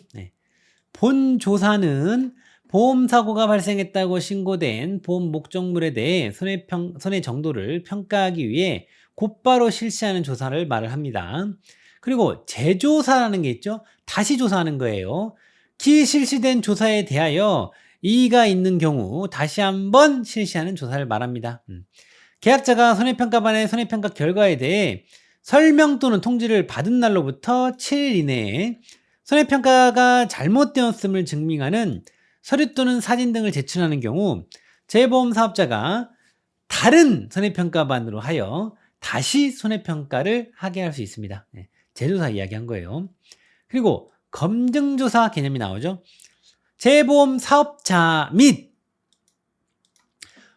본 조사는 보험 사고가 발생했다고 신고된 보험 목적물에 대해 손해 정도를 평가하기 위해 곧바로 실시하는 조사를 말을 합니다. 그리고 재조사라는 게 있죠. 다시 조사하는 거예요. 기 실시된 조사에 대하여 이의가 있는 경우 다시 한번 실시하는 조사를 말합니다. 계약자가 손해평가반의 손해평가 결과에 대해 설명 또는 통지를 받은 날로부터 7일 이내에 손해평가가 잘못되었음을 증명하는 서류 또는 사진 등을 제출하는 경우 재보험 사업자가 다른 손해평가반으로 하여 다시 손해평가를 하게 할 수 있습니다. 재조사 이야기한 거예요. 그리고 검증조사 개념이 나오죠. 재보험 사업자 및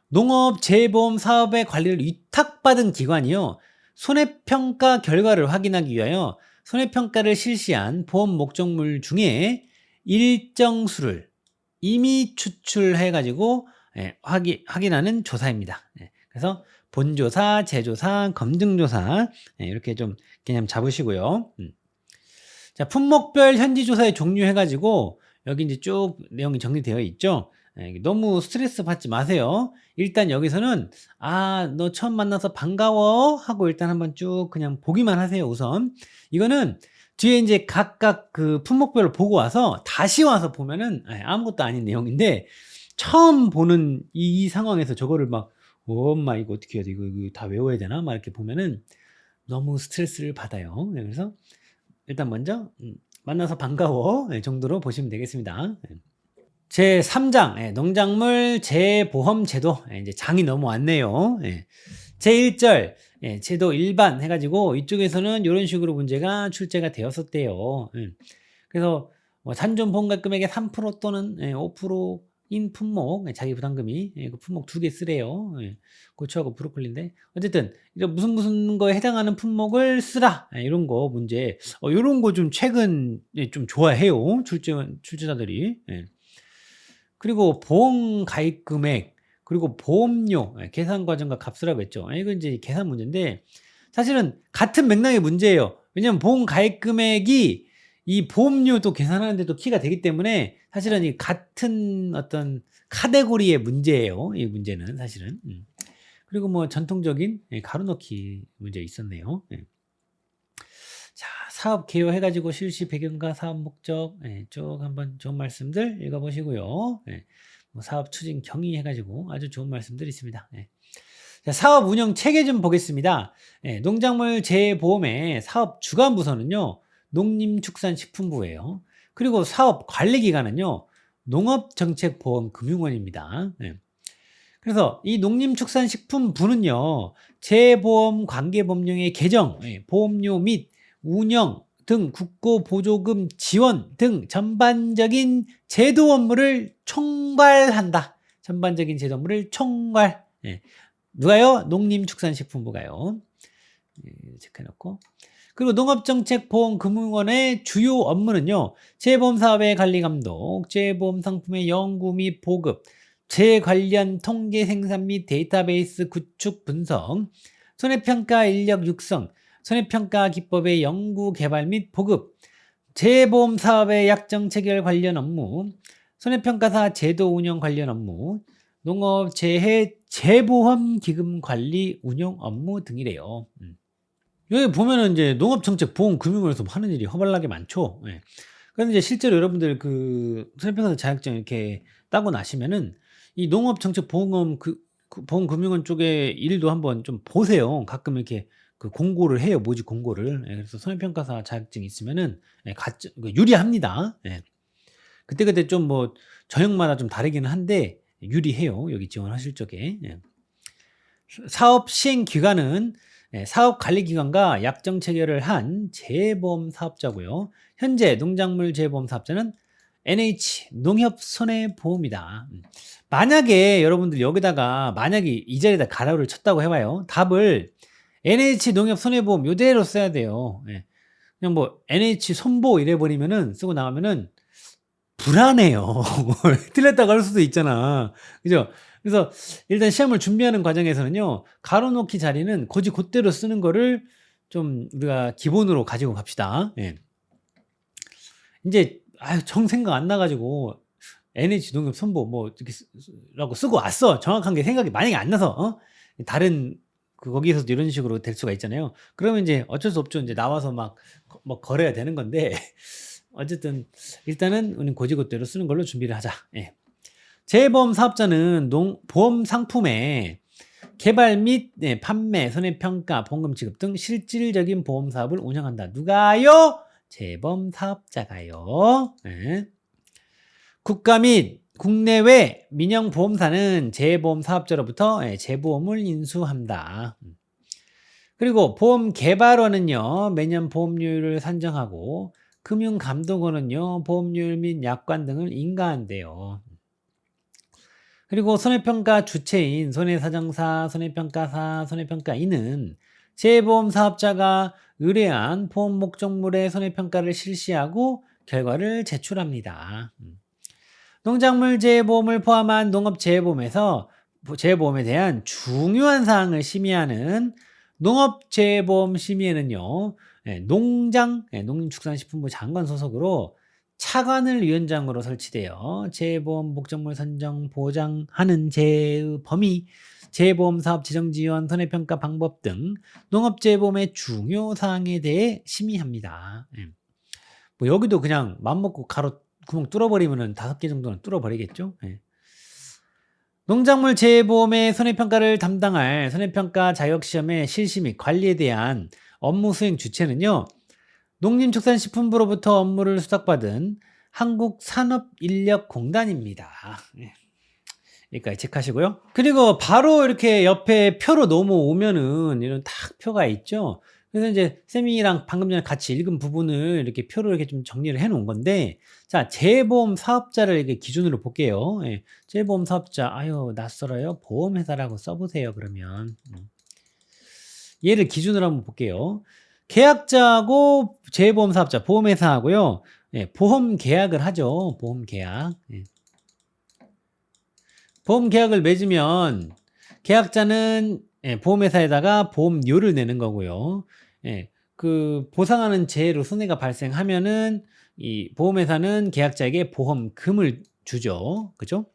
농업 재보험 사업의 관리를 위탁받은 기관이요. 손해평가 결과를 확인하기 위하여 손해평가를 실시한 보험 목적물 중에 일정 수를 이미 추출해 가지고 확인하는 조사입니다. 그래서 본조사, 재조사, 검증조사 이렇게 좀 개념 잡으시고요. 자, 품목별 현지조사의 종류 해가지고 여기 이제 쭉 내용이 정리되어 있죠. 너무 스트레스 받지 마세요. 일단 여기서는 너 처음 만나서 반가워 하고 일단 한번 쭉 그냥 보기만 하세요. 우선 이거는 뒤에 이제 각각 그 품목별로 보고 와서 다시 와서 보면은 아무것도 아닌 내용인데 처음 보는 이 상황에서 저거를 막 엄마 이거 어떻게 해야 돼? 이거 다 외워야 되나? 막 이렇게 보면은 너무 스트레스를 받아요. 그래서 일단 먼저 만나서 반가워 정도로 보시면 되겠습니다. 제 3장 농작물 재보험 제도 이제 장이 넘어왔네요. 제 1절 제도 일반 해가지고 이쪽에서는 이런 식으로 문제가 출제가 되었었대요. 그래서 잔존 보험가 금액의 3% 또는 5%인 품목 자기 부담금이 그 품목 2개 쓰래요. 고추하고 브로콜리인데 어쨌든 무슨 거에 해당하는 품목을 쓰라 이런 거 문제 이런 거 좀 최근 좀 좋아해요 출제자들이. 그리고 보험 가입 금액 그리고 보험료 계산 과정과 값으라고 했죠. 이건 이제 계산 문제인데 사실은 같은 맥락의 문제예요. 왜냐하면 보험 가입 금액이 이 보험료도 계산하는데 도 키가 되기 때문에 사실은 이 같은 어떤 카테고리의 문제예요. 이 문제는 사실은. 그리고 뭐 전통적인 가로넣기 문제 있었네요. 자, 사업 개요 해가지고 실시 배경과 사업 목적 쭉 한번 좋은 말씀들 읽어보시고요. 뭐 사업 추진 경위 해가지고 아주 좋은 말씀들이 있습니다. 자, 사업 운영 체계 좀 보겠습니다. 농작물 재보험의 사업 주관 부서는요 농림축산식품부예요. 그리고 사업 관리 기관은요 농업정책보험금융원입니다. 그래서 이 농림축산식품부는요 재보험 관계법령의 개정, 보험료 및 운영 등 국고보조금 지원 등 전반적인 제도 업무를 총괄한다. 전반적인 제도 업무를 총괄. 누가요? 농림축산식품부가요. 체크해놓고. 그리고 농업정책보험금융원의 주요 업무는요. 재보험사업의 관리감독, 재보험 상품의 연구 및 보급, 재관련 통계 생산 및 데이터베이스 구축 분석, 손해평가 인력 육성, 손해평가 기법의 연구 개발 및 보급, 재보험 사업의 약정 체결 관련 업무, 손해평가사 제도 운영 관련 업무, 농업재해 재보험 기금 관리 운영 업무 등이래요. 여기 보면은 이제 농업정책보험금융원에서 하는 일이 허벌나게 많죠. 그런데 이제 실제로 여러분들 그 손해평가사 자격증 이렇게 따고 나시면은 이 보험금융원 쪽에 일도 한번 좀 보세요. 가끔 이렇게 그 공고를 해요. 모집 공고를. 그래서 손해평가사 자격증 있으면은 유리합니다. 그때그때 좀 뭐 전형마다 좀 다르기는 한데 유리해요. 여기 지원하실 적에. 사업 시행 기관은 사업관리기관과 약정 체결을 한 재보험 사업자고요. 현재 농작물 재보험 사업자는 NH 농협손해보험이다. 만약에 여러분들 여기다가 만약에 이 자리에다 가로를 쳤다고 해봐요. 답을 NH 농협손해보험 이대로 써야 돼요. 그냥 뭐 NH 손보 이래버리면은 쓰고 나가면은 불안해요. 틀렸다고 할 수도 있잖아. 그죠? 그래서 일단 시험을 준비하는 과정에서는요. 가로놓기 자리는 거지 그대로 쓰는 거를 좀 우리가 기본으로 가지고 갑시다. 이제 정 생각 안 나가지고 NH 농협 손보 뭐 이렇게 라고 쓰고 왔어. 정확한 게 생각이 만약에 안 나서 다른 거기서도 이런 식으로 될 수가 있잖아요. 그러면 이제 어쩔 수 없죠. 이제 나와서 막 걸어야 되는 건데 어쨌든 일단은 우리는 고지고대로 쓰는 걸로 준비를 하자. 재보험 사업자는 보험 상품의 개발 및 판매, 손해평가, 보험금 지급 등 실질적인 보험 사업을 운영한다. 누가요? 재보험 사업자가요. 국가 및 국내외 민영 보험사는 재보험 사업자로부터 재보험을 인수한다. 그리고 보험 개발원은요 매년 보험료율을 산정하고 금융감독원은요 보험료율 및 약관 등을 인가한대요. 그리고 손해평가 주체인 손해사정사, 손해평가사, 손해평가인은 재보험 사업자가 의뢰한 보험 목적물의 손해평가를 실시하고 결과를 제출합니다. 농작물 재보험을 포함한 농업재보험에서 재보험에 대한 중요한 사항을 심의하는 농업재보험심의에는요 농림축산식품부 장관 소속으로 차관을 위원장으로 설치되어 재보험 목적물 선정 보장하는 재의 범위, 재보험 사업 재정 지원, 손해평가 방법 등 농업재보험의 중요 사항에 대해 심의합니다. 뭐 여기도 그냥 맘먹고 가로 구멍 뚫어버리면은 5개 정도는 뚫어버리겠죠. 농작물 재보험의 손해평가를 담당할 손해평가 자격시험의 실시 및 관리에 대한 업무 수행 주체는요 농림축산식품부로부터 업무를 수탁받은 한국산업인력공단입니다. 예. 여기까지 체크하시고요. 그리고 바로 이렇게 옆에 표로 넘어오면은 이런 딱 표가 있죠. 그래서 이제 쌤이랑 방금 전에 같이 읽은 부분을 이렇게 표로 이렇게 좀 정리를 해 놓은 건데, 자, 재보험 사업자를 이렇게 기준으로 볼게요. 예. 재보험 사업자, 아유, 낯설어요. 보험회사라고 써보세요, 그러면. 얘를 기준으로 한번 볼게요. 계약자하고 재보험 사업자, 보험회사하고요. 예, 보험 계약을 하죠. 보험 계약. 예. 보험 계약을 맺으면 계약자는 예, 보험회사에다가 보험료를 내는 거고요. 예, 그 보상하는 재해로 손해가 발생하면은 이 보험회사는 계약자에게 보험금을 주죠. 그죠?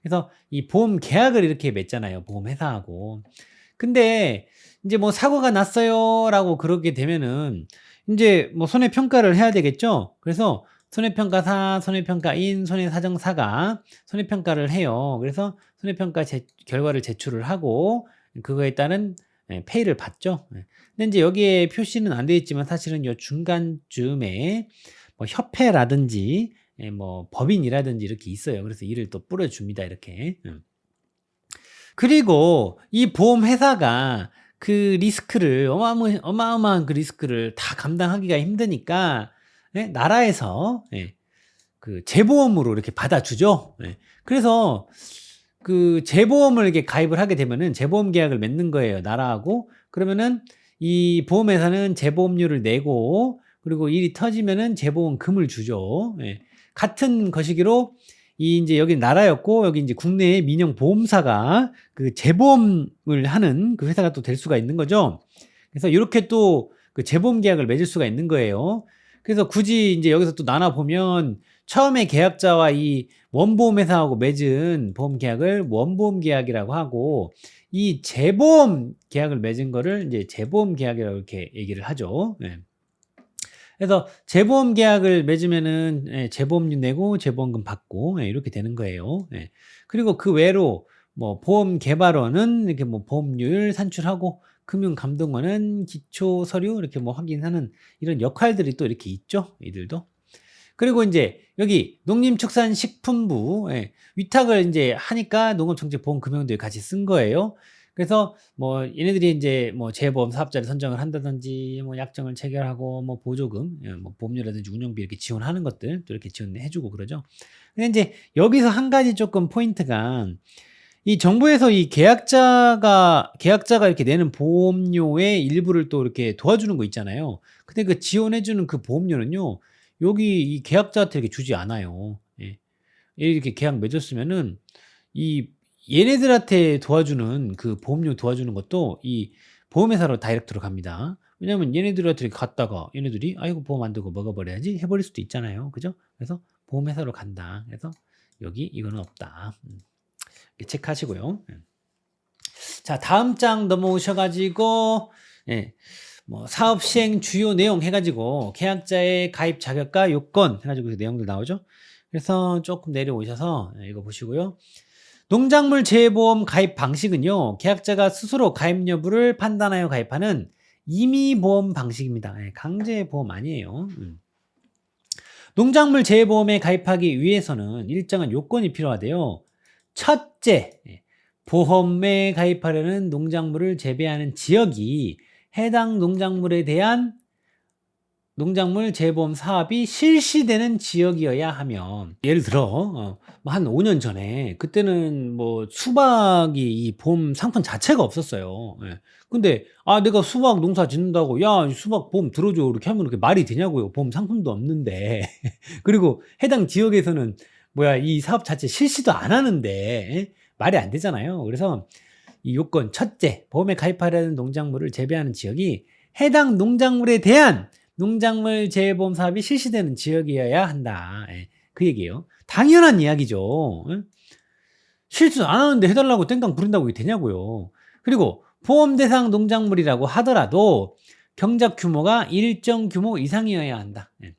그래서 이 보험 계약을 이렇게 맺잖아요. 보험회사하고. 근데 이제 뭐 사고가 났어요라고 그러게 되면은 이제 뭐 손해평가를 해야 되겠죠. 그래서 손해평가사, 손해평가인, 손해사정사가 손해평가를 해요. 그래서 손해평가 결과를 제출을 하고 그거에 따른 페이를 받죠. 근데 이제 여기에 표시는 안 되어 있지만 사실은 요 중간쯤에 뭐 협회라든지 뭐 법인이라든지 이렇게 있어요. 그래서 이를 또 뿌려줍니다. 이렇게. 그리고 이 보험회사가 그 리스크를 어마어마한 그 리스크를 다 감당하기가 힘드니까 예, 나라에서 예, 그 재보험으로 이렇게 받아주죠. 예. 그래서 그 재보험을 이렇게 가입을 하게 되면은 재보험 계약을 맺는 거예요. 나라하고. 그러면은 이 보험회사는 재보험료를 내고 그리고 일이 터지면은 재보험금을 주죠. 예. 같은 거시기로 이 이제 여기 나라였고 여기 이제 국내의 민영 보험사가 그 재보험을 하는 그 회사가 또 될 수가 있는 거죠. 그래서 이렇게 또 그 재보험 계약을 맺을 수가 있는 거예요. 그래서 굳이 이제 여기서 또 나눠 보면 처음에 계약자와 이 원보험 회사하고 맺은 보험 계약을 원보험 계약이라고 하고 이 재보험 계약을 맺은 거를 이제 재보험 계약이라고 이렇게 얘기를 하죠. 네. 그래서 재보험 계약을 맺으면은 예, 재보험료 내고 재보험금 받고 예, 이렇게 되는 거예요. 예. 그리고 그 외로 뭐 보험 개발원은 이렇게 뭐 보험료를 산출하고 금융감독원은 기초 서류 이렇게 뭐 확인하는 이런 역할들이 또 이렇게 있죠. 이들도. 그리고 이제 여기 농림축산식품부 예, 위탁을 이제 하니까 농업정책보험금융들 같이 쓴 거예요. 그래서 뭐 얘네들이 이제 뭐 재보험 사업자를 선정을 한다든지 뭐 약정을 체결하고 뭐 보조금, 예, 뭐 보험료라든지 운영비 이렇게 지원하는 것들 또 이렇게 지원해 주고 그러죠. 근데 이제 여기서 한 가지 조금 포인트가 이 정부에서 이 계약자가 이렇게 내는 보험료의 일부를 또 이렇게 도와주는 거 있잖아요. 근데 그 지원해 주는 그 보험료는요. 여기 이 계약자한테 이렇게 주지 않아요. 예. 이렇게 계약 맺었으면은 이 얘네들한테 도와주는 그 보험료 도와주는 것도 이 보험회사로 다이렉트로 갑니다. 왜냐면 얘네들한테 갔다가 얘네들이 아이고 보험 안 되고 먹어버려야지 해버릴 수도 있잖아요. 그죠? 그래서 보험회사로 간다. 그래서 여기 이거는 없다. 이렇게 체크하시고요. 자, 다음 장 넘어오셔가지고 예. 뭐 사업 시행 주요 내용 해가지고 계약자의 가입 자격과 요건 해가지고 그 내용들 나오죠. 그래서 조금 내려오셔서 읽어보시고요. 농작물 재보험 가입 방식은요. 계약자가 스스로 가입 여부를 판단하여 가입하는 임의보험 방식입니다. 강제보험 아니에요. 농작물 재보험에 가입하기 위해서는 일정한 요건이 필요하대요. 첫째, 보험에 가입하려는 농작물을 재배하는 지역이 해당 농작물에 대한 농작물 재보험 사업이 실시되는 지역이어야 하면 예를 들어 한 5년 전에 그때는 뭐 수박이 이 보험 상품 자체가 없었어요. 예. 근데 내가 수박 농사 짓는다고 야 수박 보험 들어줘 이렇게 하면 이렇게 말이 되냐고요. 보험 상품도 없는데 그리고 해당 지역에서는 뭐야 이 사업 자체 실시도 안 하는데 예? 말이 안 되잖아요. 그래서 이 요건 첫째, 보험에 가입하려는 농작물을 재배하는 지역이 해당 농작물에 대한 농작물 재보험 사업이 실시되는 지역이어야 한다. 예, 그 얘기예요. 당연한 이야기죠. 예? 실수 안 하는데 해달라고 땡깡 부른다고 이게 되냐고요. 그리고 보험 대상 농작물이라고 하더라도 경작 규모가 일정 규모 이상이어야 한다. 예.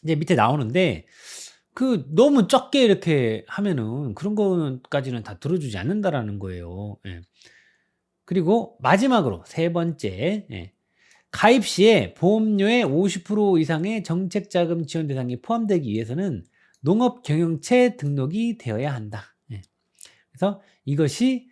이제 밑에 나오는데 그 너무 적게 이렇게 하면은 그런 거까지는 다 들어주지 않는다라는 거예요. 예. 그리고 마지막으로 세 번째, 가입 시에 보험료의 50% 이상의 정책자금 지원 대상이 포함되기 위해서는 농업경영체 등록이 되어야 한다. 예. 그래서 이것이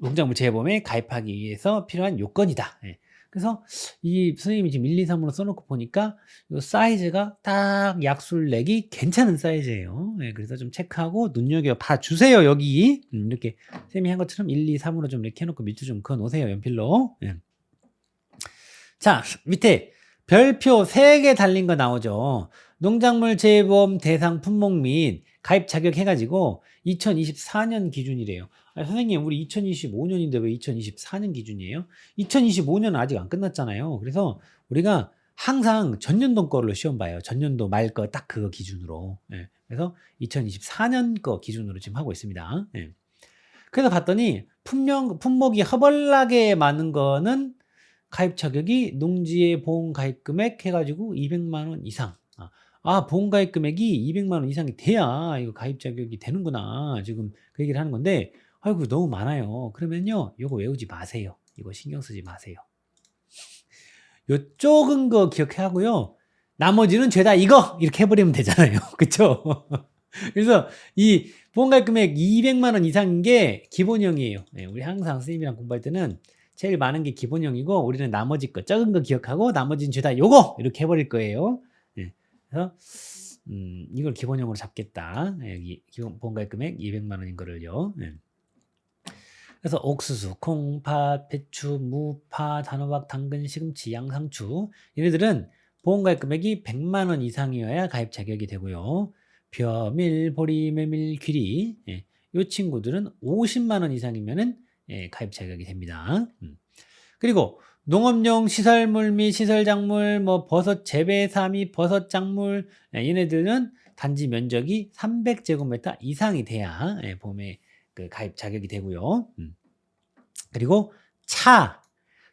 농작물 재보험에 가입하기 위해서 필요한 요건이다. 예. 그래서 이 선생님이 지금 1, 2, 3으로 써놓고 보니까 요 사이즈가 딱 약술 내기 괜찮은 사이즈예요. 예, 그래서 좀 체크하고 눈여겨봐 주세요. 여기 이렇게 선생님이 한 것처럼 1, 2, 3으로 좀 이렇게 해놓고 밑줄 좀 그어 놓으세요. 연필로. 예. 자, 밑에 별표 3개 달린 거 나오죠. 농작물 재보험 대상 품목 및 가입 자격 해가지고 2024년 기준이래요. 아니, 선생님, 우리 2025년인데 왜 2024년 기준이에요? 2025년은 아직 안 끝났잖아요. 그래서 우리가 항상 전년도 거로 시험 봐요. 전년도 말 거 딱 그거 기준으로. 예. 그래서 2024년 거 기준으로 지금 하고 있습니다. 예. 그래서 봤더니 품목이 허벌나게 많은 거는 가입 자격이 농지의 보험 가입 금액 해가지고 200만 원 이상. 보험 가입 금액이 200만 원 이상이 돼야 이거 가입 자격이 되는구나. 지금 그 얘기를 하는 건데, 아이고, 너무 많아요. 그러면요, 이거 외우지 마세요. 이거 신경 쓰지 마세요. 요 적은 거 기억하고요. 나머지는 죄다 이거! 이렇게 해버리면 되잖아요. 그쵸? 그래서 이 보험 가입 금액 200만 원 이상인 게 기본형이에요. 네, 우리 항상 선생님이랑 공부할 때는 제일 많은 게 기본형이고, 우리는 나머지 거, 적은 거 기억하고, 나머지는 죄다 요거! 이렇게 해버릴 거예요. 네, 그래서, 이걸 기본형으로 잡겠다. 네, 여기 보험 가입 금액 200만 원인 거를요. 네. 그래서 옥수수, 콩, 팥, 배추, 무, 파, 단호박, 당근, 시금치, 양상추 얘네들은 보험가입 금액이 100만 원 이상이어야 가입 자격이 되고요. 벼, 밀, 보리, 메밀, 귀리 이 친구들은 50만 원 이상이면은 가입 자격이 됩니다. 그리고 농업용 시설물 및 시설작물, 뭐 버섯 재배사 및 버섯 작물 얘네들은 단지 면적이 300제곱미터 이상이 돼야 보험에 그 가입 자격이 되고요. 그리고 차,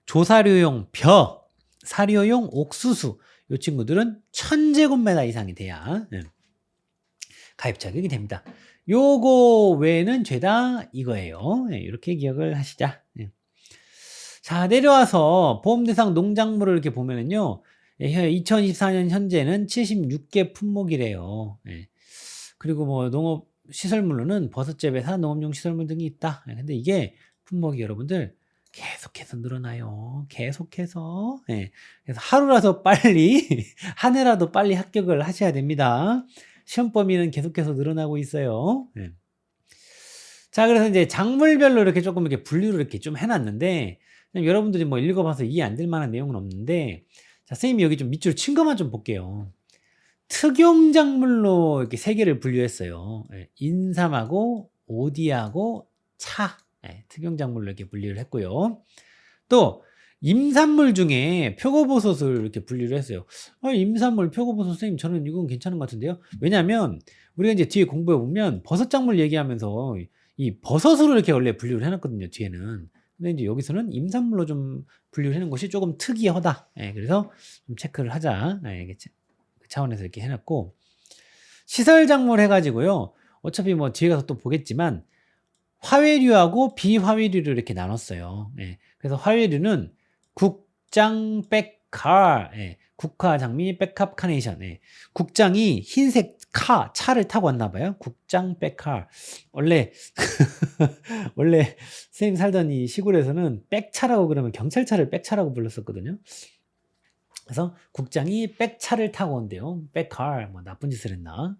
조사료용 벼, 사료용 옥수수 이 친구들은 1000제곱미터 이상이 돼야 가입 자격이 됩니다. 요거 외에는 죄다 이거예요. 이렇게 기억을 하시자. 자, 내려와서 보험 대상 농작물을 이렇게 보면은요. 2024년 현재는 76개 품목이래요. 그리고 뭐 농업 시설물로는 버섯 재배사, 농업용 시설물 등이 있다. 근데 이게 품목이 여러분들 계속해서 늘어나요. 계속해서. 그래서 하루라도 빨리, 한 해라도 빨리 합격을 하셔야 됩니다. 시험 범위는 계속해서 늘어나고 있어요. 자, 그래서 이제 작물별로 이렇게 조금 이렇게 분류를 이렇게 좀 해놨는데, 여러분들이 뭐 읽어봐서 이해 안 될 만한 내용은 없는데, 자, 선생님이 여기 좀 밑줄 친 것만 좀 볼게요. 특용작물로 이렇게 세 개를 분류했어요. 인삼하고 오디하고 차. 특용작물로 이렇게 분류를 했고요. 또 임산물 중에 표고버섯을 이렇게 분류를 했어요. 임산물 표고버섯 선생님 저는 이건 괜찮은 것 같은데요. 왜냐하면 우리가 이제 뒤에 공부해 보면 버섯작물 얘기하면서 이 버섯으로 이렇게 원래 분류를 해놨거든요. 뒤에는. 근데 이제 여기서는 임산물로 좀 분류를 해놓은 것이 조금 특이하다. 그래서 좀 체크를 하자. 그 차원에서 이렇게 해놨고, 시설작물 해가지고요. 어차피 뭐 뒤에 가서 또 보겠지만 화훼류하고 비화훼류를 이렇게 나눴어요. 그래서 화훼류는 국장, 백칼, 국화, 장미, 백합, 카네이션. 국장이 흰색 차를 타고 왔나 봐요. 국장, 백칼. 원래 원래 선생님 살던 이 시골에서는 백차라고 그러면 경찰차를 백차라고 불렀었거든요. 그래서 국장이 백차를 타고 온대요. 백칼. 뭐 나쁜 짓을 했나?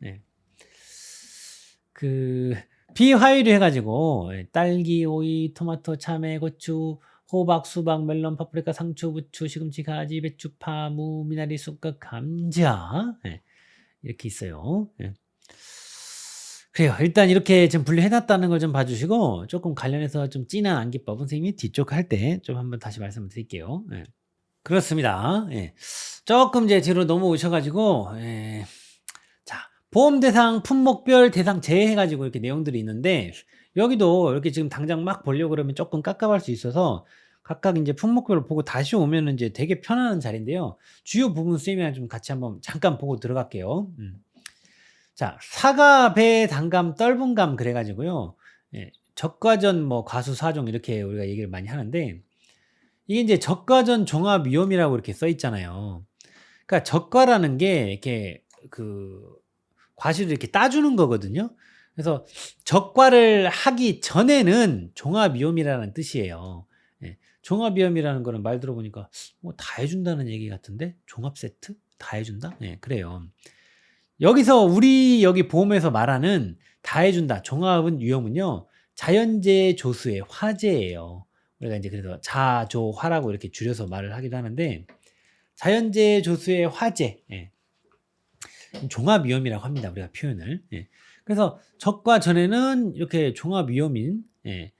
그 비화유류 해가지고 딸기, 오이, 토마토, 참외, 고추, 호박, 수박, 멜론, 파프리카, 상추, 부추, 시금치, 가지, 배추, 파, 무, 미나리, 쑥갓, 감자 이렇게 있어요. 그래요. 일단 이렇게 좀 분류해놨다는 걸 좀 봐주시고 조금 관련해서 좀 진한 암기법은 선생님이 뒤쪽 할 때 좀 한번 다시 말씀을 드릴게요. 그렇습니다. 조금 이제 뒤로 넘어오셔가지고 자, 보험 대상 품목별 대상 제해가지고 이렇게 내용들이 있는데 여기도 이렇게 지금 당장 막 보려고 그러면 조금 깝깝할 수 있어서 각각 이제 품목별로 보고 다시 오면은 이제 되게 편안한 자리인데요. 주요 부분 선생님이랑 좀 같이 한번 잠깐 보고 들어갈게요. 자, 사과, 배, 단감, 떫은감 그래가지고요. 적과전, 뭐 과수, 사종 이렇게 우리가 얘기를 많이 하는데 이게 이제 적과전 종합 위험이라고 이렇게 써 있잖아요. 그러니까 적과라는 게 이렇게 그 과실을 이렇게 따주는 거거든요. 그래서 적과를 하기 전에는 종합 위험이라는 뜻이에요. 예. 종합 위험이라는 거는 말 들어보니까 뭐 다 해준다는 얘기 같은데 종합 세트 다 해준다? 예, 그래요. 여기서 우리 여기 보험에서 말하는 다 해준다. 종합은 위험은요. 자연재해 조수의 화재예요. 우리가 이제 그래서 자조화라고 이렇게 줄여서 말을 하기도 하는데 자연재해 조수의 화재. 예. 종합 위험이라고 합니다. 우리가 표현을. 예. 그래서 적과 전에는 이렇게 종합 위험인 예.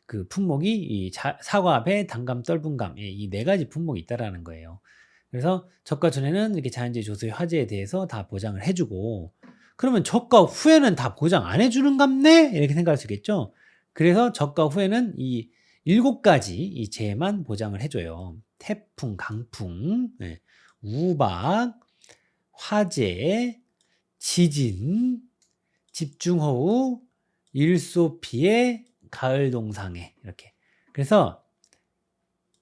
그 품목이 이 사과, 배, 단감, 떫은감 이 네 가지 품목이 있다라는 거예요. 그래서 적과 전에는 이렇게 자연재해 조수의 화재에 대해서 다 보장을 해주고 그러면 적과 후에는 다 보장 안 해주는 갑네? 이렇게 생각할 수 있겠죠. 그래서 적과 후에는 이 7가지 이 재해만 보장을 해줘요. 태풍, 강풍, 예. 우박, 화재, 지진, 집중호우, 일소피해, 가을동상해 이렇게. 그래서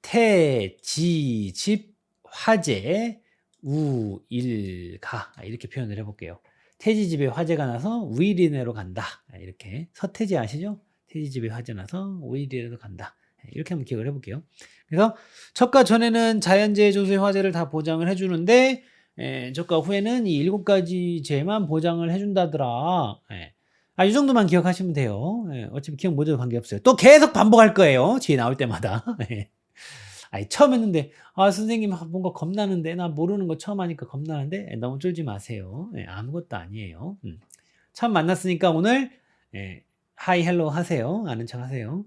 태, 지, 집, 화재, 우, 일, 가 이렇게 표현을 해볼게요. 태지집에 화재가 나서 우일이내로 간다. 이렇게 서태지 아시죠? 태지집에 화재 나서 우일이내로 간다. 이렇게 한번 기억을 해볼게요. 그래서 적과 전에는 자연재해 조수의 화재를 다 보장을 해주는데 적과 후에는 이 7가지 재만 보장을 해준다더라. 이 정도만 기억하시면 돼요. 어차피 기억 못해도 관계없어요. 또 계속 반복할 거예요. 뒤에 나올 때마다. 처음 했는데 선생님 뭔가 겁나는데 나 모르는 거 처음 하니까 겁나는데 너무 쫄지 마세요. 아무것도 아니에요. 처음 만났으니까 오늘 하이 헬로 하세요. 아는 척 하세요.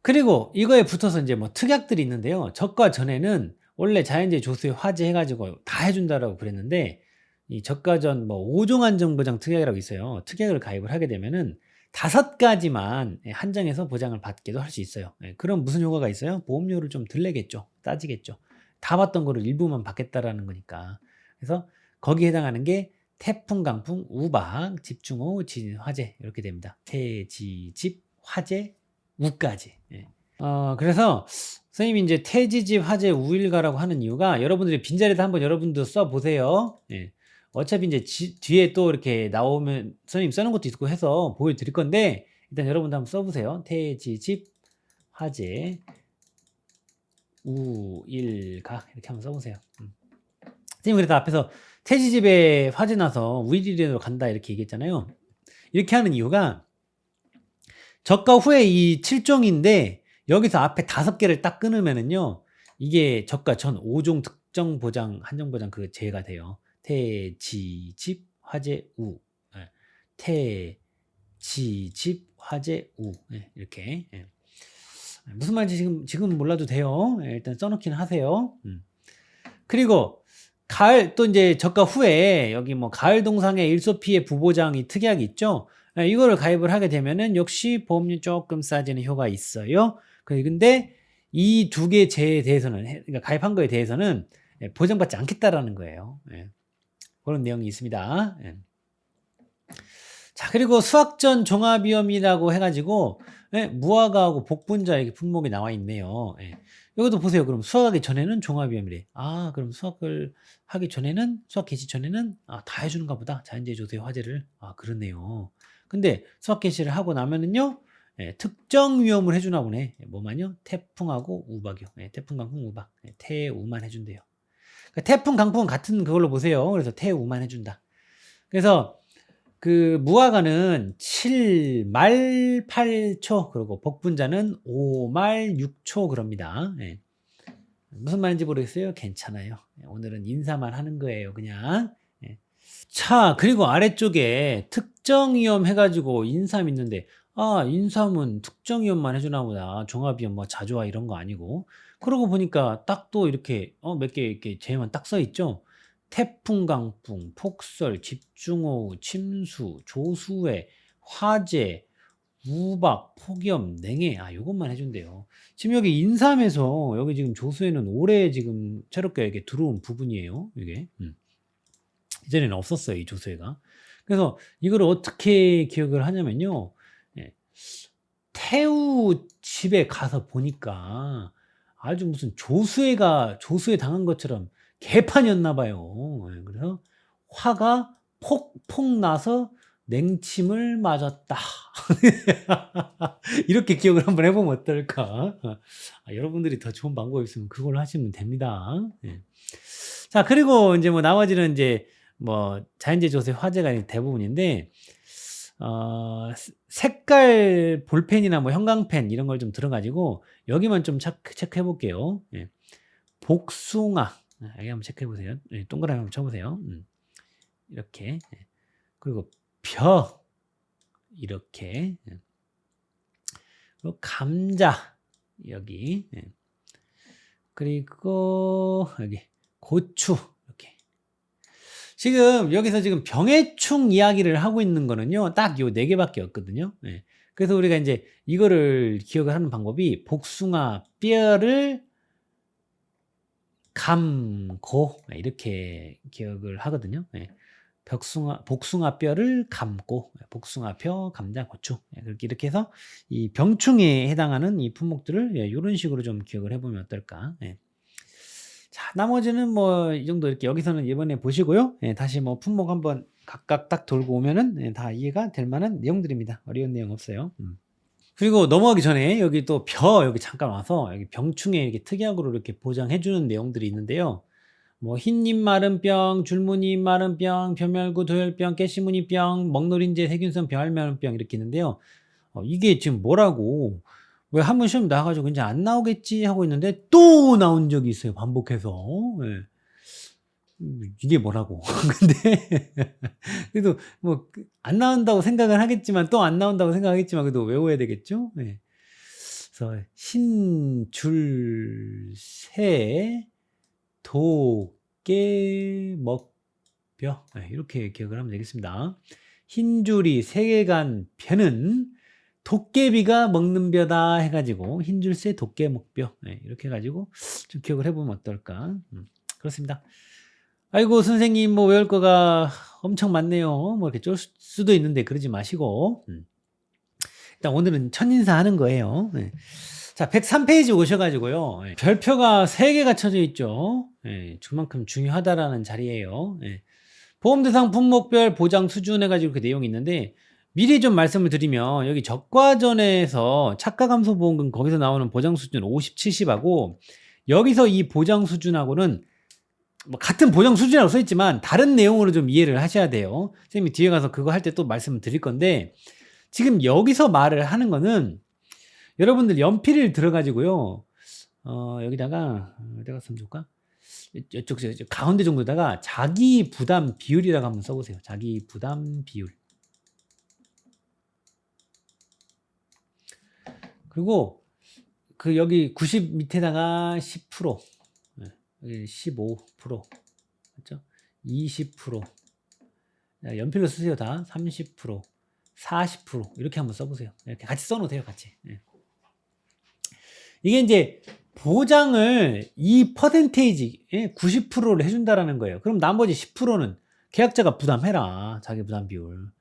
그리고 이거에 붙어서 이제 뭐 특약들이 있는데요. 적과 전에는 원래 자연재해 조수의 화재 해가지고 다 해준다라고 그랬는데 이 적과 전 뭐 5종 안전보장 특약이라고 있어요. 특약을 가입을 하게 되면은 5가지만 한정해서 보장을 받기도 할 수 있어요. 그럼 무슨 효과가 있어요? 보험료를 좀 덜 내겠죠. 따지겠죠. 다 받던 거를 일부만 받겠다라는 거니까. 그래서 거기에 해당하는 게 태풍, 강풍, 우박, 집중호우, 지진, 화재 이렇게 됩니다. 태, 지, 집, 화재, 우까지. 그래서 선생님이 이제 태지집, 화재, 우일가라고 하는 이유가 여러분들이 빈자리에다 한번 여러분도 써보세요. 어차피 이제 뒤에 또 이렇게 나오면 선생님 써는 것도 있고 해서 보여드릴 건데 일단 여러분도 한번 써보세요. 태지집, 화재, 우일가 이렇게 한번 써보세요. 선생님 그래서 앞에서 태지집에 화재 나서 우일이로 간다 이렇게 얘기했잖아요. 이렇게 하는 이유가 적과 후에 이 7종인데 여기서 앞에 5개를 딱 끊으면은요 이게 적과 전 5종 특정 보장 한정 보장 그 제외가 돼요. 태, 지, 집, 화재, 우. 태, 지, 집, 화재, 우. 이렇게. 무슨 말인지 지금 몰라도 돼요. 일단 써놓기는 하세요. 그리고 가을 또 이제 적과 후에 여기 뭐 가을 동상의 일소피해 부보장이 특약이 있죠. 이거를 가입을 하게 되면은 역시 보험료 조금 싸지는 효과가 있어요. 근데 이 2개 제에 대해서는 그러니까 가입한 거에 대해서는 보장받지 않겠다라는 거예요. 그런 내용이 있습니다. 자, 그리고 수학전 종합위험이라고 해가지고 무화과하고 복분자 이렇게 품목이 나와 있네요. 이것도 보세요. 그럼 수학하기 전에는 종합위험이래. 그럼 수학을 하기 전에는 수학 개시 전에는 다 해주는가 보다. 자연재해 조수의 화재를. 그렇네요. 근데 수학 개시를 하고 나면은요 특정 위험을 해주나 보네. 뭐만요? 태풍하고 우박이요. 태풍, 강풍, 우박. 태우만 해준대요. 그러니까 태풍, 강풍은 같은 그걸로 보세요. 그래서 태우만 해준다. 그래서 그 무화과는 7말 8초 그리고 복분자는 5말 6초 그럽니다. 무슨 말인지 모르겠어요. 괜찮아요. 오늘은 인사만 하는 거예요. 그냥. 자, 그리고 아래쪽에 특정 위험 해가지고 인삼 있는데 인삼은 특정 위험만 해주나 보다. 종합위험 뭐 자조화 이런 거 아니고. 그러고 보니까 딱 또 이렇게 몇 개 이렇게 제만 딱 써 있죠. 태풍, 강풍, 폭설, 집중호우, 침수, 조수해, 화재, 우박, 폭염, 냉해. 요것만 해준대요. 지금 여기 인삼에서 여기 지금 조수해는 올해 지금 새롭게 이렇게 들어온 부분이에요. 이게. 이전에는 없었어요. 이 조수해가. 그래서 이걸 어떻게 기억을 하냐면요. 태우 집에 가서 보니까 아주 무슨 조수에 당한 것처럼 개판이었나 봐요. 예, 그래서 화가 폭 나서 냉침을 맞았다. 이렇게 기억을 한번 해보면 어떨까? 여러분들이 더 좋은 방법이 있으면 그걸로 하시면 됩니다. 예. 자, 그리고 이제 뭐 나머지는 이제 뭐 자연재 조수의 화제가 대부분인데, 색깔 볼펜이나 뭐 형광펜 이런 걸 좀 들어가지고 여기만 좀 체크해 볼게요. 예. 복숭아. 여기 한번 체크해 보세요. 예, 동그라미 한번 쳐보세요. 이렇게. 예. 그리고 벼. 이렇게. 예. 그리고 감자. 여기. 예. 그리고 여기 고추. 이렇게. 지금 여기서 지금 병해충 이야기를 하고 있는 거는요, 딱 요 4개밖에 없거든요. 예. 그래서 우리가 이제 이거를 기억을 하는 방법이 복숭아 뼈를 감고, 이렇게 기억을 하거든요. 예. 복숭아 뼈를 감고, 복숭아 뼈, 감자, 고추. 이렇게 해서 이 병충해에 해당하는 이 품목들을 이런 식으로 좀 기억을 해보면 어떨까. 예. 자, 나머지는 뭐 이 정도 이렇게 여기서는 이번에 보시고요. 예, 다시 뭐 품목 한번 각각 딱 돌고 오면은 다 이해가 될 만한 내용들입니다. 어려운 내용 없어요. 그리고 넘어가기 전에 여기 또 여기 잠깐 와서 여기 병충해 이렇게 특약으로 이렇게 보장해 주는 내용들이 있는데요. 뭐 흰잎 마른병, 줄무늬 마른병, 벼멸구 도열병, 깨시무늬병, 먹노린재 세균성 벼알마른병 이렇게 있는데요. 이게 지금 뭐라고, 왜 한번 시험 나와가지고 이제 안 나오겠지 하고 있는데 또 나온 적이 있어요. 반복해서. 예. 이게 뭐라고. 근데 그래도 뭐 안 나온다고 생각을 하겠지만, 또 안 나온다고 생각하겠지만 그래도 외워야 되겠죠. 예. 그래서 흰 줄 새 도깨 먹벼, 이렇게 기억을 하면 되겠습니다. 흰 줄이 세간 벼는 도깨비가 먹는 벼다 해가지고 흰 줄 새 도깨 먹벼, 이렇게 해가지고 좀 기억을 해보면 어떨까. 그렇습니다. 아이고 선생님 뭐 외울 거가 엄청 많네요. 뭐 이렇게 쫄 수도 있는데 그러지 마시고, 일단 오늘은 첫인사 하는 거예요. 네. 자, 103페이지 오셔가지고요. 별표가 3개가 쳐져 있죠. 그만큼 중요하다라는 자리예요. 보험대상 품목별 보장 수준 해가지고 그 내용이 있는데, 미리 좀 말씀을 드리면 여기 적과전에서 착가감소보험금 거기서 나오는 보장 수준 50, 70하고 여기서 이 보장 수준하고는 뭐 같은 보장 수준이라고 써있지만 다른 내용으로 좀 이해를 하셔야 돼요. 선생님이 뒤에 가서 그거 할 때 또 말씀을 드릴 건데, 지금 여기서 말을 하는 거는 여러분들 연필을 들어가지고요, 여기다가 내가 쓰면 좋을까? 이쪽 가운데 정도다가 자기 부담 비율이라고 한번 써보세요. 자기 부담 비율. 그리고 그 여기 90 밑에다가 10%, 여기 15%, 맞죠? 20%, 연필로 쓰세요. 다 30%, 40% 이렇게 한번 써보세요. 이렇게 같이 써놓으세요. 같이. 이게 이제 보장을 이 퍼센테이지 90%를 해준다라는 거예요. 그럼 나머지 10%는 계약자가 부담해라. 자기 부담 비율.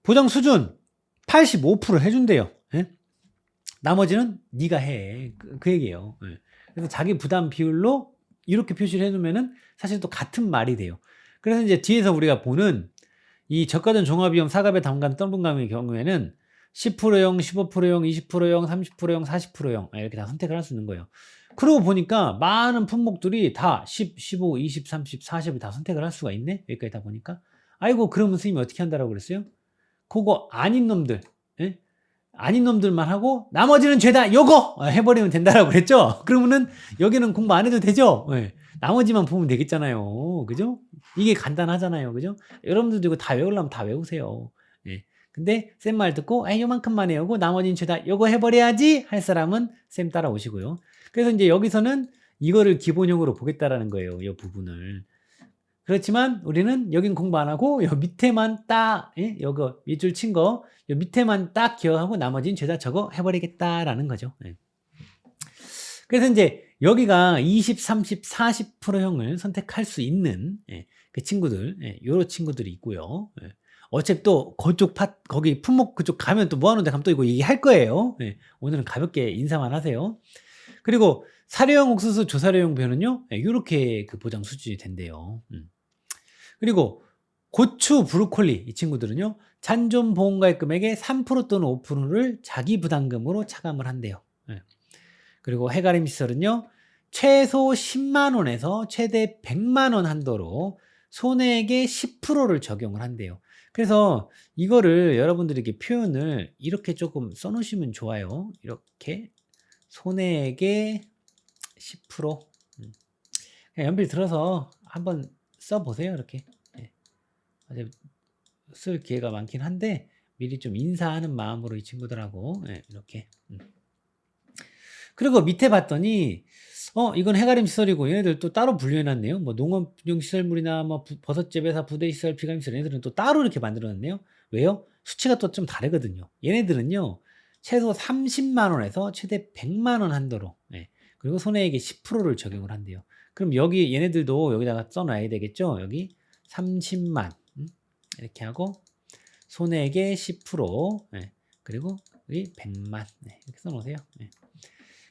보장 수준 85% 해준대요. 나머지는 네가 해. 그 얘기예요. 그래서 자기 부담 비율로 이렇게 표시를 해놓으면은 사실 또 같은 말이 돼요. 그래서 이제 뒤에서 우리가 보는 이 저가전 종합위험 사갑의 담감 떠분감의 경우에는 10%형, 15%형, 20%형, 30%형, 40%형 이렇게 다 선택을 할 수 있는 거예요. 그러고 보니까 많은 품목들이 다 10, 15, 20, 30, 40을 다 선택을 할 수가 있네. 여기까지 다 보니까. 아이고 그러면 선생님이 어떻게 한다라고 그랬어요? 그거 아닌 놈들, 아닌 놈들만 하고 나머지는 죄다 요거 해버리면 된다라고 그랬죠. 그러면은 여기는 공부 안 해도 되죠. 나머지만 보면 되겠잖아요. 그죠? 이게 간단하잖아요. 그죠? 여러분들도 이거 다 외우려면 다 외우세요. 근데 쌤 말 듣고 요만큼만 외우고 나머지는 죄다 요거 해버려야지 할 사람은 쌤 따라오시고요. 그래서 이제 여기서는 이거를 기본형으로 보겠다라는 거예요. 이 부분을. 그렇지만 우리는 여긴 공부 안 하고 요 밑에만 딱, 요거 밑줄 친 거 요 밑에만 딱 기억하고 나머지는 죄다 저거 해버리겠다라는 거죠. 그래서 이제 여기가 20, 30, 40%형을 선택할 수 있는 그 친구들, 요런 친구들이 있고요. 어차피 또 그쪽 거기 품목 그쪽 가면 또 모아놓은 데 가면 또 이거 얘기할 거예요. 오늘은 가볍게 인사만 하세요. 그리고 사료용 옥수수, 조사료용 벼는요, 요렇게 그 보장 수준이 된대요. 그리고 고추, 브로콜리 이 친구들은요, 잔존 보험가입 금액의 3% 또는 5%를 자기 부담금으로 차감을 한대요. 예. 그리고 해가림 시설은요, 최소 10만 원에서 최대 100만 원 한도로 손해액의 10%를 적용을 한대요. 그래서 이거를 여러분들이 이렇게 표현을 이렇게 조금 써 놓으시면 좋아요. 이렇게 손해액의 10%. 그냥 연필 들어서 한번 써 보세요. 이렇게. 예. 아직 쓸 기회가 많긴 한데 미리 좀 인사하는 마음으로 이 친구들하고, 예, 이렇게. 그리고 밑에 봤더니 이건 해가림 시설이고 얘네들 또 따로 분류해 놨네요. 뭐 농업용 시설물이나 뭐 버섯 재배사 부대 시설 비가림 시설 얘네들은 또 따로 이렇게 만들어 놨네요. 왜요? 수치가 또 좀 다르거든요. 얘네들은요, 최소 30만 원에서 최대 100만 원 한도로, 예, 그리고 손해액의 10%를 적용을 한대요. 그럼 여기 얘네들도 여기다가 써놔야 되겠죠. 여기 30만, 이렇게 하고 손해액의 10%, 예, 그리고 여기 100만, 이렇게 써놓으세요. 예.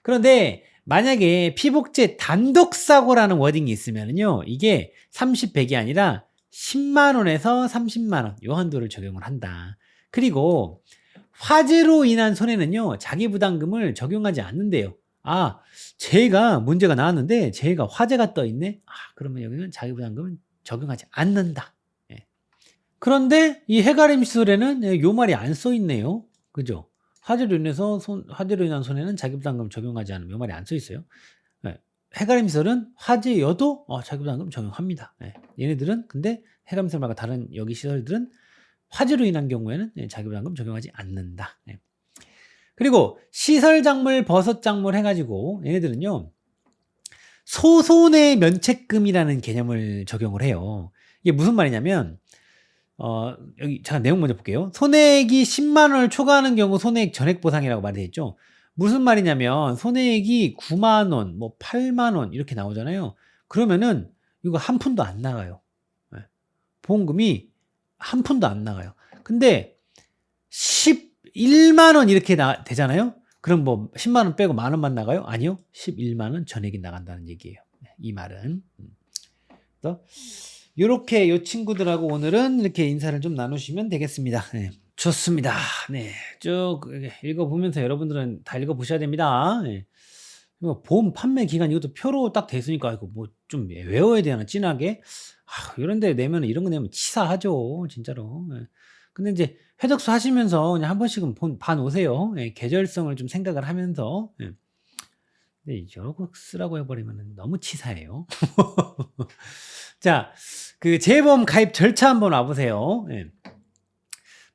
그런데 만약에 피복제 단독 사고라는 워딩이 있으면요, 이게 30, 100이 아니라 10만 원에서 30만 원 요 한도를 적용을 한다. 그리고 화재로 인한 손해는요, 자기 부담금을 적용하지 않는데요. 아, 재해가 문제가 나왔는데 재해가 화재가 떠 있네. 그러면 여기는 자기 부담금을 적용하지 않는다. 예. 그런데 이 해가림 시설에는 요 말이 안 써 있네요. 그죠? 화재로 인한 손해는 자기부담금 적용하지 않으면 요 말이 안 써 있어요. 예. 해가림 시설은 화재여도 자기부담금 적용합니다. 예. 얘네들은 근데 해가림 시설 말고 다른 여기 시설들은 화재로 인한 경우에는 자기부담금 적용하지 않는다. 예. 그리고 시설 작물, 버섯 작물 해가지고 얘네들은요, 소손해 면책금이라는 개념을 적용을 해요. 이게 무슨 말이냐면, 여기 잠깐 내용 먼저 볼게요. 손해액이 10만 원을 초과하는 경우 손해액 전액 보상이라고 말이 되어 있죠. 무슨 말이냐면 손해액이 9만 원, 뭐 8만 원 이렇게 나오잖아요. 그러면은 이거 한 푼도 안 나가요. 예. 보험금이 한 푼도 안 나가요. 근데 11만 원 이렇게 되잖아요. 그럼 뭐 10만 원 빼고 만 원만 나가요? 아니요. 11만 원 전액이 나간다는 얘기예요. 이 말은. 그래서 요렇게 요 친구들하고 오늘은 이렇게 인사를 좀 나누시면 되겠습니다. 네. 좋습니다. 네. 쭉 읽어보면서 여러분들은 다 읽어보셔야 됩니다. 네. 보험 판매 기간 이것도 표로 딱 돼 있으니까 이거 뭐 좀 외워야 되나 진하게. 이런데 내면 이런 거 내면 치사하죠, 진짜로. 네. 근데 이제 회적수 하시면서 그냥 한 번씩은 봐 놓으세요. 네. 계절성을 좀 생각을 하면서. 네. 근데 여러 거 쓰라고 해버리면 너무 치사해요. 자, 그 재보험 가입 절차 한번 와보세요. 예.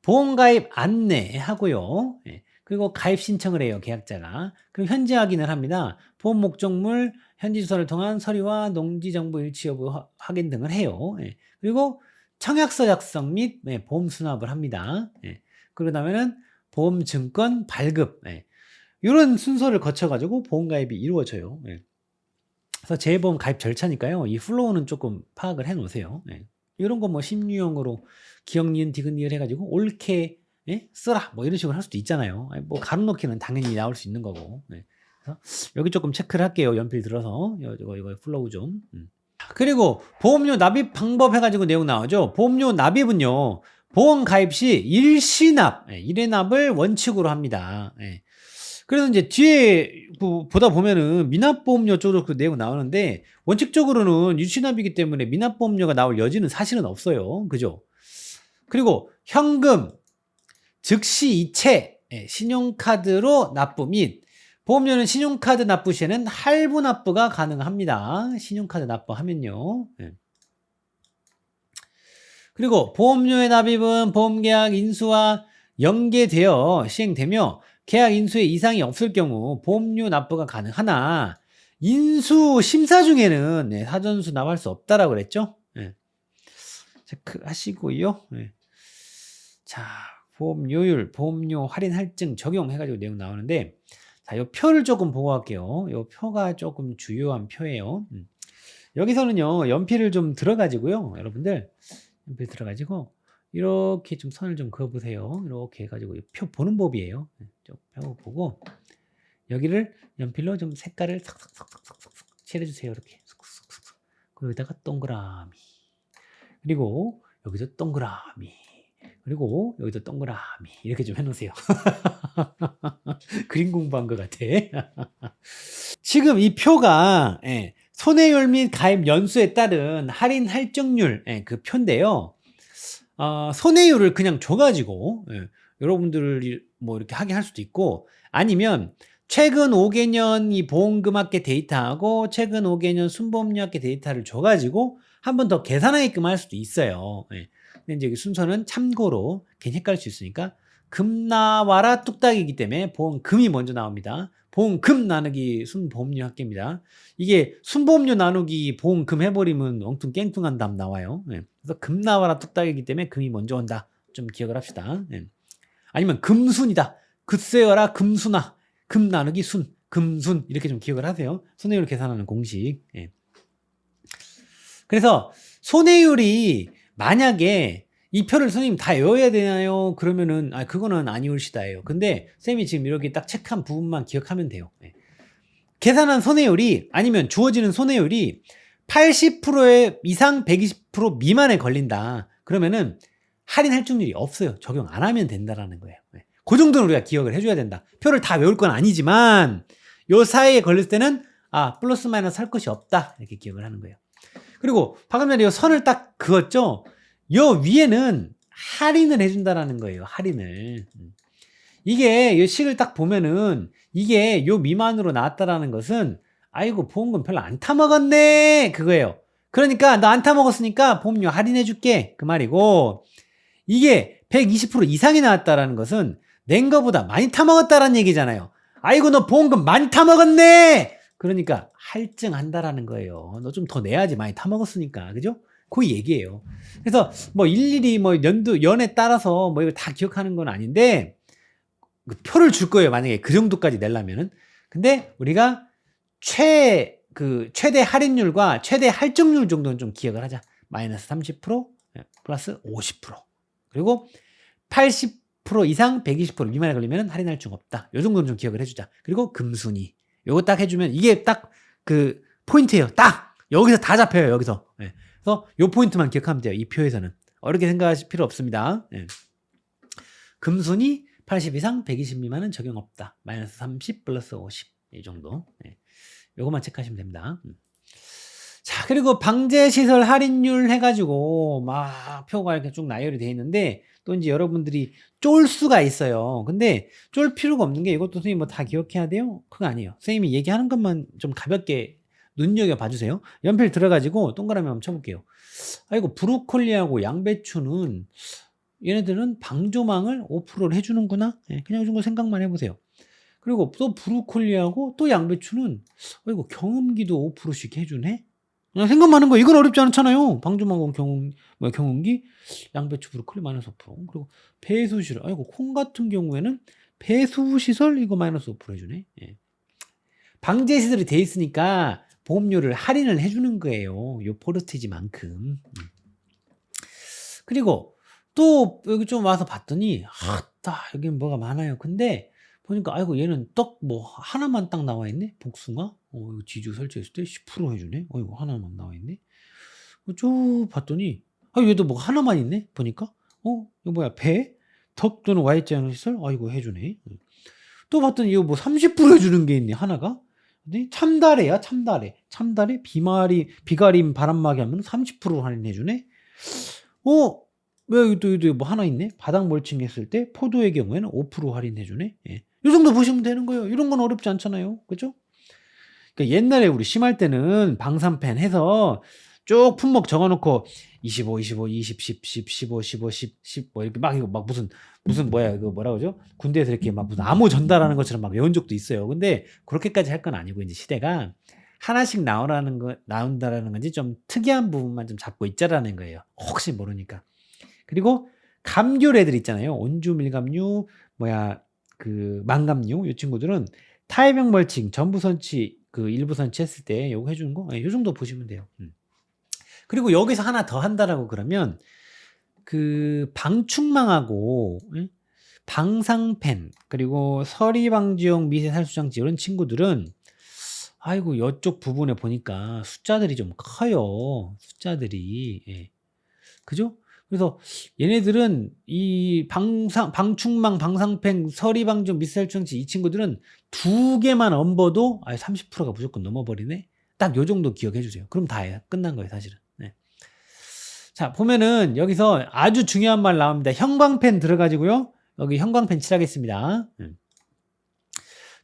보험 가입 안내하고요. 예. 그리고 가입 신청을 해요, 계약자가. 그리고 현지 확인을 합니다. 보험 목적물, 현지 주소를 통한 서류와 농지 정보 일치 여부 확인 등을 해요. 예. 그리고 청약서 작성 및 보험 수납을 합니다. 예. 그러고 나면은 보험 증권 발급, 이런 순서를 거쳐가지고 보험 가입이 이루어져요. 예. 그래서 재보험 가입 절차니까요, 이 플로우는 조금 파악을 해 놓으세요. 예. 이런 거 뭐 심유형으로 기억 니은 디귿 리을 해가지고 옳게, 쓰라 뭐 이런 식으로 할 수도 있잖아요. 뭐 가로 넣기는 당연히 나올 수 있는 거고. 그래서 여기 조금 체크를 할게요. 연필 들어서 이거 플로우 좀. 그리고 보험료 납입 방법 해가지고 내용 나오죠. 보험료 납입은요, 보험 가입 시 일시납, 1회납을 원칙으로 합니다. 그래서 이제 뒤에 보다 보면은 미납보험료 쪽으로 그 내용 나오는데, 원칙적으로는 일시납이기 때문에 미납보험료가 나올 여지는 사실은 없어요. 그죠? 그리고 현금, 즉시 이체, 신용카드로 납부 및 보험료는 신용카드 납부 시에는 할부 납부가 가능합니다. 신용카드 납부하면요. 그리고 보험료의 납입은 보험계약 인수와 연계되어 시행되며 계약 인수에 이상이 없을 경우 보험료 납부가 가능하나, 인수 심사 중에는 사전 수납할 수 없다라고 그랬죠. 체크하시고요. 자, 보험료율, 보험료 할인 할증 적용해가지고 내용 나오는데, 자, 요 표를 조금 보고 갈게요. 요 표가 조금 주요한 표예요. 여기서는요, 연필을 좀 들어가지고요, 여러분들 연필 들어가지고 이렇게 좀 선을 좀 그어보세요. 이렇게 해가지고 표 보는 법이에요. 표 보고 여기를 연필로 좀 색깔을 삭삭삭삭삭삭 칠해주세요. 이렇게. 슥슥슥슥. 그리고 여기다가 동그라미. 그리고 여기도 동그라미. 그리고 여기도 동그라미. 이렇게 좀 해놓으세요. 그림 공부한 것 같아. 지금 이 표가 손해율 및 가입 연수에 따른 할인 할증률 그 표인데요. 손해율을 그냥 줘가지고 여러분들이 뭐 이렇게 하게 할 수도 있고, 아니면 최근 5개년 이 보험금합계 데이터하고 최근 5개년 순보험료합계 데이터를 줘가지고 한 번 더 계산하게끔 할 수도 있어요. 근데 이제 여기 순서는 참고로 괜히 헷갈릴 수 있으니까 금 나와라 뚝딱이기 때문에 보험금이 먼저 나옵니다. 보험금 나누기 순보험료 합계입니다. 이게 순보험료 나누기 보험금 해버리면 엉뚱 깽뚱한 답 나와요. 그래서 금 나와라 뚝딱이기 때문에 금이 먼저 온다. 좀 기억을 합시다. 아니면 금순이다. 글쎄여라 금순아. 금 나누기 순. 금순. 이렇게 좀 기억을 하세요. 손해율 계산하는 공식. 그래서 손해율이 만약에 이 표를 선생님 다 외워야 되나요? 그러면은 그거는 아니올시다예요. 근데 쌤이 지금 이렇게 딱 체크한 부분만 기억하면 돼요. 계산한 손해율이, 아니면 주어지는 손해율이 80% 이상 120% 미만에 걸린다. 그러면은 할인 할증률이 없어요. 적용 안 하면 된다라는 거예요. 그 정도는 우리가 기억을 해줘야 된다. 표를 다 외울 건 아니지만 요 사이에 걸릴 때는 플러스 마이너스 할 것이 없다. 이렇게 기억을 하는 거예요. 그리고 방금 전에 이 선을 딱 그었죠? 요 위에는 할인을 해준다라는 거예요. 할인을. 이게 이 식을 딱 보면은 이게 요 미만으로 나왔다라는 것은 아이고 보험금 별로 안 타먹었네 그거예요. 그러니까 너 안 타먹었으니까 보험료 할인해 줄게 그 말이고, 이게 120% 이상이 나왔다라는 것은 낸 거보다 많이 타먹었다라는 얘기잖아요. 아이고 너 보험금 많이 타먹었네, 그러니까 할증한다라는 거예요. 너 좀 더 내야지 많이 타먹었으니까. 그죠? 그 얘기예요. 그래서 뭐 일일이 뭐 연에 따라서 뭐 이걸 다 기억하는 건 아닌데 그 표를 줄 거예요. 만약에 그 정도까지 내려면은. 근데 우리가 최대 할인율과 최대 할증률 정도는 좀 기억을 하자. 마이너스 30% 플러스 50%. 그리고 80% 이상 120% 미만에 걸리면 할인 할증 없다. 요 정도는 좀 기억을 해주자. 그리고 금순위. 요거 딱 해주면 이게 딱 그 포인트예요. 딱 여기서 다 잡혀요. 여기서. 그래서 요 포인트만 기억하면 돼요. 이 표에서는 어렵게 생각하실 필요 없습니다. 금순위 80 이상 120 미만은 적용 없다. 마이너스 30 플러스 50 이 정도. 요것만 체크하시면 됩니다. 자, 그리고 방제시설 할인율 해가지고 막 표가 이렇게 쭉 나열이 되어 있는데, 또 이제 여러분들이 쫄 수가 있어요. 근데 쫄 필요가 없는 게, 이것도 선생님 뭐 다 기억해야 돼요? 그거 아니에요. 선생님이 얘기하는 것만 좀 가볍게 눈여겨 봐주세요. 연필 들어가지고 동그라미 한번 쳐볼게요. 아이고 브로콜리하고 양배추는 얘네들은 방조망을 5%를 해주는구나. 그냥 이 정도 생각만 해보세요. 그리고 또 브로콜리하고 또 양배추는 아이고 경운기도 5%씩 해주네. 그냥 생각만 하는 거예요. 이건 어렵지 않잖아요. 방조망하고 경운기, 양배추, 브로콜리 마이너스 5%. 그리고 배수시설. 아이고 콩 같은 경우에는 배수시설 이거 마이너스 5% 해주네. 방제시설이 돼 있으니까 보험료를 할인을 해주는 거예요. 요 포르티지만큼. 그리고 또 여기 좀 와서 봤더니 여기 뭐가 많아요. 근데 보니까 아이고 얘는 떡 뭐 하나만 딱 나와 있네. 복숭아. 이거 지주 설치했을 때 10% 해주네. 이거 하나만 나와 있네. 쭉 봤더니 얘도 뭐 하나만 있네. 보니까 이거 뭐야, 배 덕 또는 Y자 시설 이거 해주네. 또 봤더니 이거 뭐 30% 해주는 게 있네, 하나가. 근데 참다래야. 참다래 비가림 바람막이 하면 30% 할인해주네. 왜 여기도 뭐 하나 있네? 바닥 멀칭 했을 때 포도의 경우에는 5% 할인해주네. 이 정도 보시면 되는 거예요. 이런 건 어렵지 않잖아요. 그죠? 그러니까 옛날에 우리 심할 때는 방산펜 해서 쭉 품목 적어놓고 25, 25, 20, 10, 10, 15, 15, 10, 뭐 이렇게 막 이거 막 무슨 뭐야 이거 뭐라 그러죠? 군대에서 이렇게 막 무슨 암호 전달하는 것처럼 막 외운 적도 있어요. 근데 그렇게까지 할 건 아니고, 이제 시대가 하나씩 나온다라는 건지 좀 특이한 부분만 좀 잡고 있자라는 거예요. 혹시 모르니까. 그리고 감귤 애들 있잖아요. 온주 밀감류, 망감류. 이 친구들은 타협형 멀칭, 전부 선치, 일부 선치 했을 때 요거 해주는 거, 이 정도 보시면 돼요. 그리고 여기서 하나 더 한다라고 그러면 방충망하고 방상펜 그리고 서리방지용 미세살수장치 이런 친구들은 아이고 이쪽 부분에 보니까 숫자들이 좀 커요. 숫자들이. 예. 그죠? 그래서 얘네들은 이 방충망, 방상펜, 서리방지용 미세살수장치 이 친구들은 2개만 얹어도 30%가 무조건 넘어버리네. 딱 요 정도 기억해 주세요. 그럼 다예요. 끝난 거예요, 사실은. 네. 자, 보면은 여기서 아주 중요한 말 나옵니다. 형광펜 들어가지고요. 여기 형광펜 칠하겠습니다.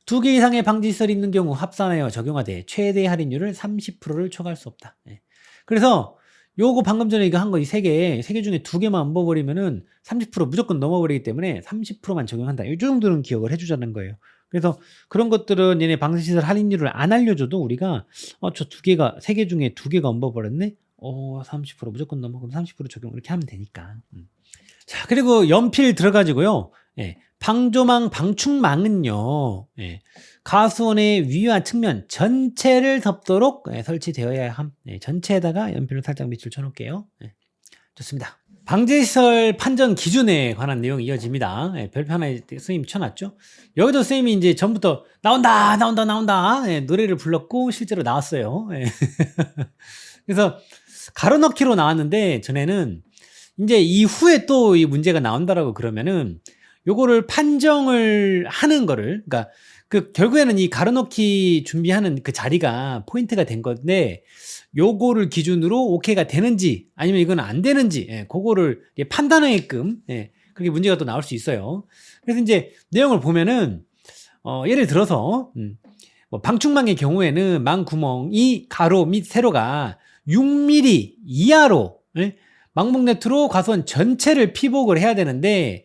2개 이상의 방지시설이 있는 경우 합산하여 적용하되 최대 할인율을 30%를 초과할 수 없다. 예. 그래서 요거 방금 전에 이거 한 거 이 3개 중에 2개만 얹어버리면은 30% 무조건 넘어버리기 때문에 30%만 적용한다. 이 정도는 기억을 해주자는 거예요. 그래서 그런 것들은 얘네 방지시설 할인율을 안 알려줘도 우리가 저 3개 중에 2개가 얹어버렸네? 30% 무조건 넘어. 그럼 30% 적용 이렇게 하면 되니까. 자, 그리고 연필 들어가지고요. 예. 방조망, 방충망은요, 예, 가수원의 위와 측면 전체를 덮도록 설치되어야 함. 예, 전체에다가 연필로 살짝 밑줄 쳐놓을게요. 예, 좋습니다. 방제시설 판정 기준에 관한 내용이 이어집니다. 예, 별표 하나 선생님 쳐놨죠. 여기도 선생님이 이제 전부터 나온다, 나온다, 나온다. 예, 노래를 불렀고 실제로 나왔어요. 예. 그래서 가로넣기로 나왔는데 전에는 이제 이후에 또 이 문제가 나온다라고 그러면은 요거를 판정을 하는 거를, 그러니까 결국에는 이 가로넣기 준비하는 그 자리가 포인트가 된 건데, 요거를 기준으로 오케이가 되는지 아니면 이건 안 되는지, 그거를 판단하게끔, 그렇게 문제가 또 나올 수 있어요. 그래서 이제 내용을 보면은, 예를 들어서, 뭐 방충망의 경우에는 망 구멍이 가로 및 세로가 6mm 이하로, 망복 네트로 과수원 전체를 피복을 해야 되는데,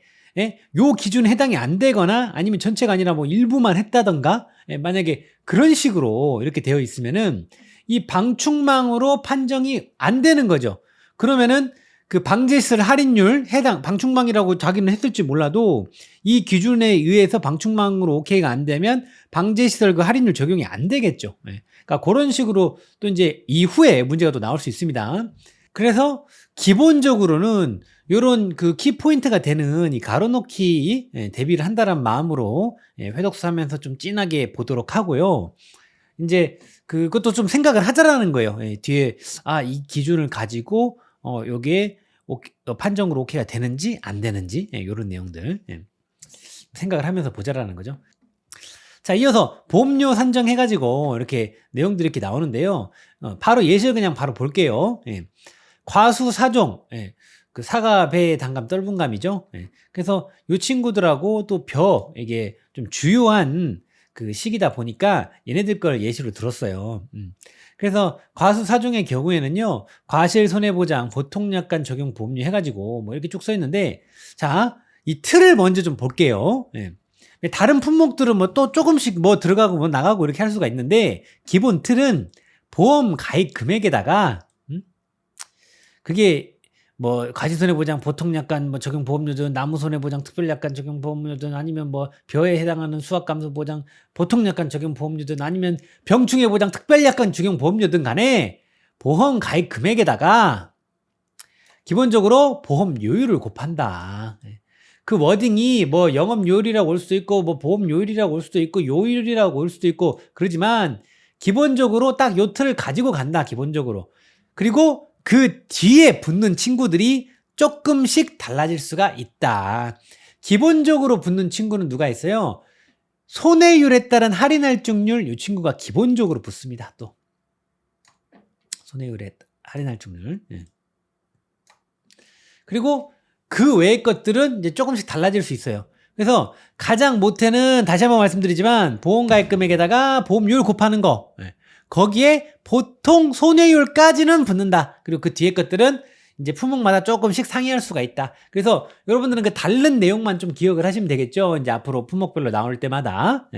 요 기준에 해당이 안 되거나 아니면 전체가 아니라 뭐 일부만 했다던가, 만약에 그런 식으로 이렇게 되어 있으면은 이 방충망으로 판정이 안 되는 거죠. 그러면은 그 방제시설 할인율 해당, 방충망이라고 자기는 했을지 몰라도 이 기준에 의해서 방충망으로 오케이가 안 되면 방제시설 그 할인율 적용이 안 되겠죠. 그러니까 그런 식으로 또 이제 이후에 문제가 또 나올 수 있습니다. 그래서 기본적으로는 요런 그 키포인트가 되는 이 가로넣기 대비를 한다는 마음으로 회독수 하면서 좀 진하게 보도록 하고요. 이제 그것도 좀 생각을 하자라는 거예요. 뒤에 이 기준을 가지고 요게 판정으로 오케이가 되는지 안 되는지 요런 내용들 생각을 하면서 보자라는 거죠. 자, 이어서 보험료 산정해가지고 이렇게 내용들이 이렇게 나오는데요. 바로 예시를 그냥 바로 볼게요. 과수 사종, 그 사과, 배, 단감, 떫은감이죠. 그래서 이 친구들하고 또 이게 좀 주요한 그 시기다 보니까 얘네들 걸 예시로 들었어요. 그래서 과수 사종의 경우에는요, 과실 손해보장, 보통약관 적용 보험료 해가지고 뭐 이렇게 쭉 써 있는데, 자, 이 틀을 먼저 좀 볼게요. 다른 품목들은 뭐 또 조금씩 뭐 들어가고 뭐 나가고 이렇게 할 수가 있는데, 기본 틀은 보험 가입 금액에다가 그게 뭐 과실손해보장 보통약관 뭐 적용보험료든 나무손해보장 특별약관 적용보험료든 아니면 뭐 벼에 해당하는 수확감소보장 보통약관 적용보험료든 아니면 병충해보장 특별약관 적용보험료든 간에 보험 가입 금액에다가 기본적으로 보험료율을 곱한다. 그 워딩이 뭐 영업요율이라고 올 수도 있고 뭐 보험요율이라고 올 수도 있고 요율이라고 올 수도 있고 그러지만 기본적으로 딱 요 틀을 가지고 간다. 기본적으로. 그리고 그 뒤에 붙는 친구들이 조금씩 달라질 수가 있다. 기본적으로 붙는 친구는 누가 있어요? 손해율에 따른 할인 할증률, 이 친구가 기본적으로 붙습니다. 또 손해율에 할인 할증률. 그리고 그 외의 것들은 이제 조금씩 달라질 수 있어요. 그래서 가장 못해는 다시 한번 말씀드리지만 보험가입 금액에다가 보험료율 곱하는 거. 거기에 보통 손해율까지는 붙는다. 그리고 그 뒤에 것들은 이제 품목마다 조금씩 상이할 수가 있다. 그래서 여러분들은 그 다른 내용만 좀 기억을 하시면 되겠죠. 이제 앞으로 품목별로 나올 때마다.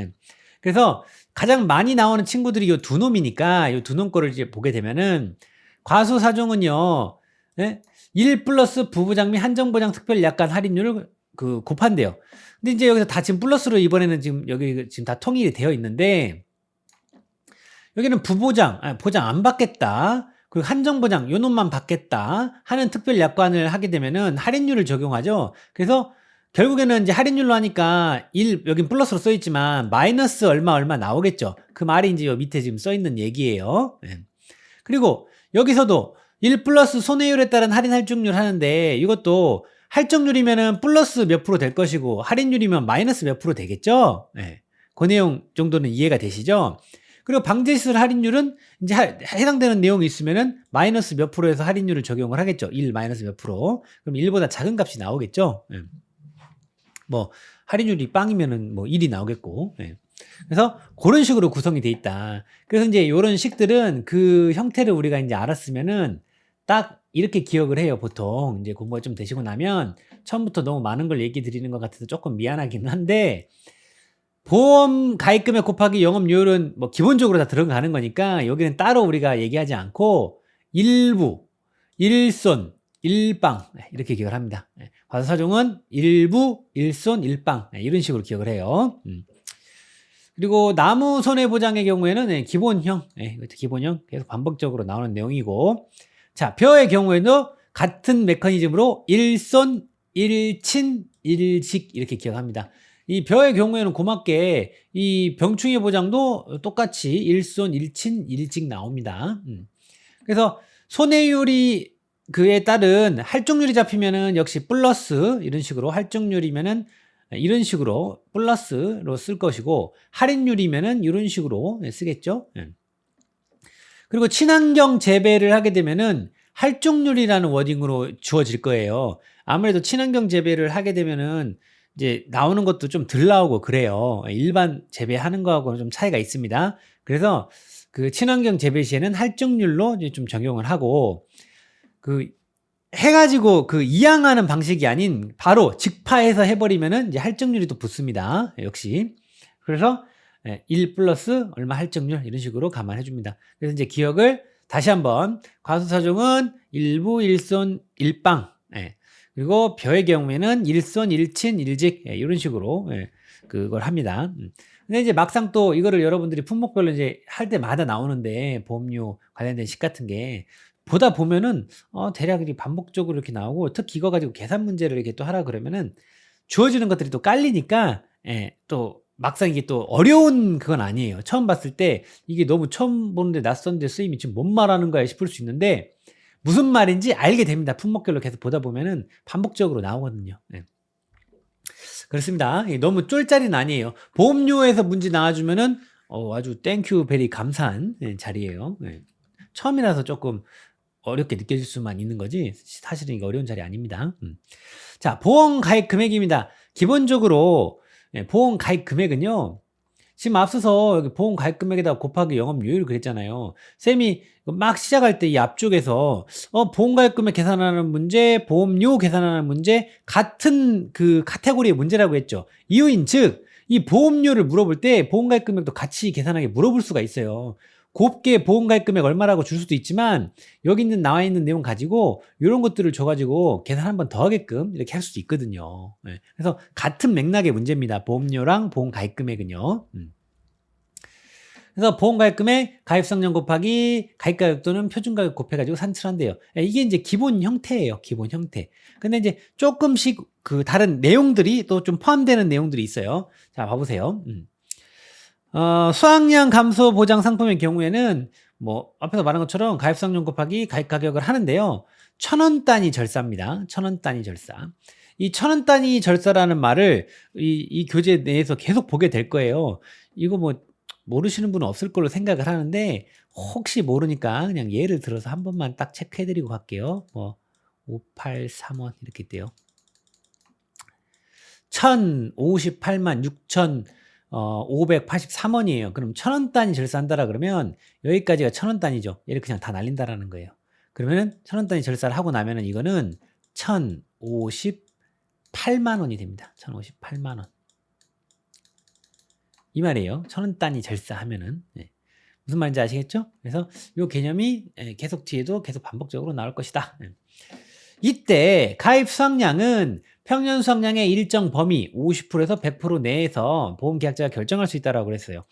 그래서 가장 많이 나오는 친구들이 이 두 놈이니까 이 두 놈 거를 이제 보게 되면은 과수사종은요, 1 플러스 부부장 및 한정보장 특별약관 할인율을 곱한대요. 근데 이제 여기서 다 지금 플러스로 이번에는 지금 여기 지금 다 통일이 되어 있는데 여기는 부보장, 보장 안 받겠다. 그리고 한정보장, 요 놈만 받겠다. 하는 특별약관을 하게 되면은 할인율을 적용하죠. 그래서 결국에는 이제 할인율로 하니까 1, 여긴 플러스로 써 있지만 마이너스 얼마 나오겠죠. 그 말이 이제 요 밑에 지금 써 있는 얘기예요. 예. 그리고 여기서도 1 플러스 손해율에 따른 할인 할증률 하는데 이것도 할증률이면은 플러스 몇 프로 될 것이고 할인율이면 마이너스 몇 프로 되겠죠. 예. 그 내용 정도는 이해가 되시죠? 그리고 방제시설 할인율은 이제 해당되는 내용이 있으면은 마이너스 몇 프로에서 할인율을 적용을 하겠죠. 1 마이너스 몇 프로. 그럼 1보다 작은 값이 나오겠죠. 예. 뭐 할인율이 빵이면은 뭐 1이 나오겠고. 예. 그래서 그런 식으로 구성이 돼 있다. 그래서 이제 이런 식들은 그 형태를 우리가 이제 알았으면은 딱 이렇게 기억을 해요. 보통 이제 공부가 좀 되시고 나면 처음부터 너무 많은 걸 얘기 드리는 것 같아서 조금 미안하긴 한데 보험 가입금액 곱하기 영업료율은 뭐 기본적으로 다 들어가는 거니까 여기는 따로 우리가 얘기하지 않고 일부, 일손, 일방 이렇게 기억을 합니다. 과소사종은 일부, 일손, 일방 이런 식으로 기억을 해요. 그리고 나무 손해보장의 경우에는 기본형, 기본형 계속 반복적으로 나오는 내용이고, 자 벼의 경우에도 같은 메커니즘으로 일손, 일친, 일직 이렇게 기억합니다. 이 벼의 경우에는 고맙게 이 병충해 보장도 똑같이 일손, 일친, 일직 나옵니다. 그래서 손해율이 그에 따른 할증률이 잡히면은 역시 플러스 이런 식으로 할증률이면은 이런 식으로 플러스로 쓸 것이고 할인율이면은 이런 식으로 쓰겠죠. 그리고 친환경 재배를 하게 되면은 할증률이라는 워딩으로 주어질 거예요. 아무래도 친환경 재배를 하게 되면은 이제 나오는 것도 좀 덜 나오고 그래요. 일반 재배하는 거하고는 좀 차이가 있습니다. 그래서 그 친환경 재배 시에는 할증률로 이제 좀 적용을 하고 그 해가지고 그 이양하는 방식이 아닌 바로 직파해서 해버리면은 이제 할증률이 또 붙습니다. 역시. 그래서 1 플러스 얼마 할증률 이런 식으로 감안해 줍니다. 그래서 이제 기억을 다시 한번 과소사종은 일부, 일손, 일방 그리고 벼의 경우에는 일손, 일친, 일직 이런 식으로 그걸 합니다. 근데 이제 막상 또 이거를 여러분들이 품목별로 이제 할 때마다 나오는데 보험료 관련된 식 같은 게 보다 보면은 대략 이렇게 반복적으로 이렇게 나오고 특히 이거 가지고 계산 문제를 이렇게 또 하라 그러면은 주어지는 것들이 또 깔리니까 또 막상 이게 또 어려운 그건 아니에요. 처음 봤을 때 이게 너무 처음 보는데 낯선데 쓰임이 지금 뭔 말하는 거야 싶을 수 있는데 무슨 말인지 알게 됩니다. 품목별로 계속 보다 보면은 반복적으로 나오거든요. 그렇습니다. 너무 쫄짜리는 아니에요. 보험료에서 문제 나와주면은 아주 땡큐 베리 감사한 자리예요. 처음이라서 조금 어렵게 느껴질 수만 있는 거지 사실은 이거 어려운 자리 아닙니다. 자, 보험 가입 금액입니다. 기본적으로 보험 가입 금액은요. 지금 앞서서 여기 보험 가입 금액에다 곱하기 영업료율 그랬잖아요. 쌤이 막 시작할 때 이 앞쪽에서 보험 가입 금액 계산하는 문제, 보험료 계산하는 문제 같은 그 카테고리의 문제라고 했죠. 이유인 즉 이 보험료를 물어볼 때 보험 가입 금액도 같이 계산하게 물어볼 수가 있어요. 곱게 보험 가입 금액 얼마라고 줄 수도 있지만 여기 있는 나와 있는 내용 가지고 이런 것들을 줘가지고 계산 한 번 더 하게끔 이렇게 할 수도 있거든요. 그래서 같은 맥락의 문제입니다. 보험료랑 보험 가입 금액은요. 그래서 보험 가입 금액 가입 성량 곱하기 가입 가격 또는 표준 가격 곱해가지고 산출한대요. 이게 이제 기본 형태예요. 기본 형태. 근데 이제 조금씩 그 다른 내용들이 또 좀 포함되는 내용들이 있어요. 자, 봐보세요. 수확량 감소 보장 상품의 경우에는 뭐 앞에서 말한 것처럼 가입 성량 곱하기 가입 가격을 하는데요. 1,000원 단위 절사입니다. 1,000원 단위 절사. 이 1,000원 단위 절사라는 말을 이 교재 내에서 계속 보게 될 거예요. 이거 뭐 모르시는 분은 없을 걸로 생각을 하는데 혹시 모르니까 그냥 예를 들어서 한 번만 딱 체크해 드리고 갈게요. 뭐 583원 이렇게 돼요. 1,058만 6,583원이에요. 그럼 1,000원 단위 절사한다라 그러면 여기까지가 1,000원 단위죠. 얘를 그냥 다 날린다라는 거예요. 그러면은 1,000원 단위 절사를 하고 나면은 이거는 1,058만 원이 됩니다. 1,058만 원. 이 말이에요. 1,000원 단위 절사하면은 무슨 말인지 아시겠죠? 그래서 이 개념이 계속 뒤에도 계속 반복적으로 나올 것이다. 이때 가입 수확량은 평년 수확량의 일정 범위 50%에서 100% 내에서 보험계약자가 결정할 수 있다라고 그랬어요.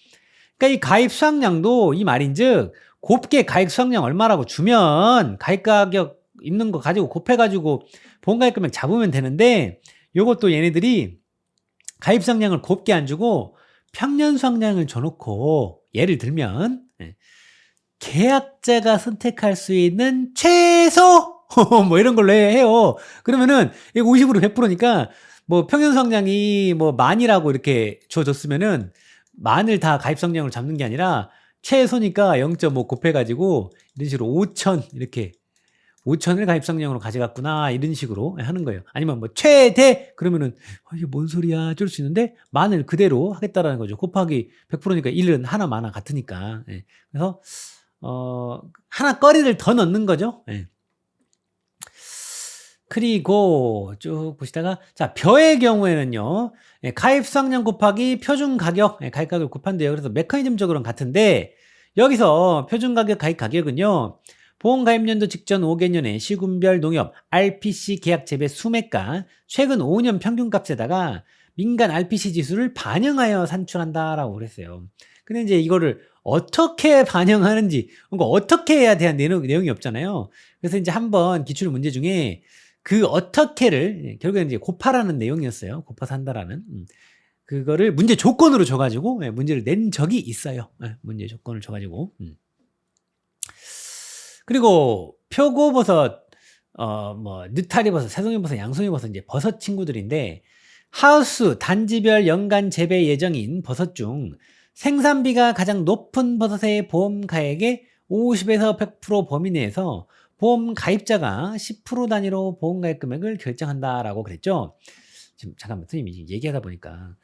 그러니까 이 가입 수확량도 이 말인즉 곱게 가입 수확량 얼마라고 주면 가입 가격 있는 거 가지고 곱해가지고 보험가입 금액 잡으면 되는데 요것도 얘네들이 가입 수확량을 곱게 안 주고 평년 수확량을 줘놓고, 예를 들면 계약자가 선택할 수 있는 최소 뭐 이런 걸로 해요. 그러면은 이거 50으로 100%니까 뭐 평년 수확량이 뭐 만이라고 이렇게 줘줬으면은 만을 다 가입 수확량으로 잡는 게 아니라 최소니까 0.5 곱해가지고 이런 식으로 5천 이렇게 5천을 가입 수확량으로 가져갔구나 이런 식으로 하는 거예요. 아니면 뭐 최대 그러면은 이게 뭔 소리야 줄 수 있는데 만을 그대로 하겠다라는 거죠. 곱하기 100%니까 1은 하나 만화 같으니까. 그래서 하나 거리를 더 넣는 거죠. 그리고 쭉 보시다가 자 벼의 경우에는요, 가입 수확량 곱하기 표준 가격, 가입 가격을 곱한대요. 그래서 메커니즘적으로는 같은데 여기서 표준 가격 가입 가격은요, 보험 가입 연도 직전 5개년의 시군별 농협 RPC 계약 재배 수매가 최근 5년 평균값에다가 민간 RPC 지수를 반영하여 산출한다라고 그랬어요. 근데 이제 이거를 어떻게 반영하는지, 그러니까 어떻게 해야 대한 내용이 없잖아요. 그래서 이제 한번 기출 문제 중에 그 어떻게를 결국에는 이제 곱하라는 내용이었어요. 곱해서 한다라는. 그거를 문제 조건으로 줘가지고 문제를 낸 적이 있어요. 문제 조건을 줘가지고. 그리고 표고버섯, 뭐 느타리버섯, 새송이버섯, 양송이버섯 이제 버섯 친구들인데 하우스 단지별 연간 재배 예정인 버섯 중 생산비가 가장 높은 버섯의 보험 가액의 50에서 100% 범위 내에서 보험 가입자가 10% 단위로 보험 가입 금액을 결정한다라고 그랬죠. 지금 잠깐만 선생님이 얘기하다 보니까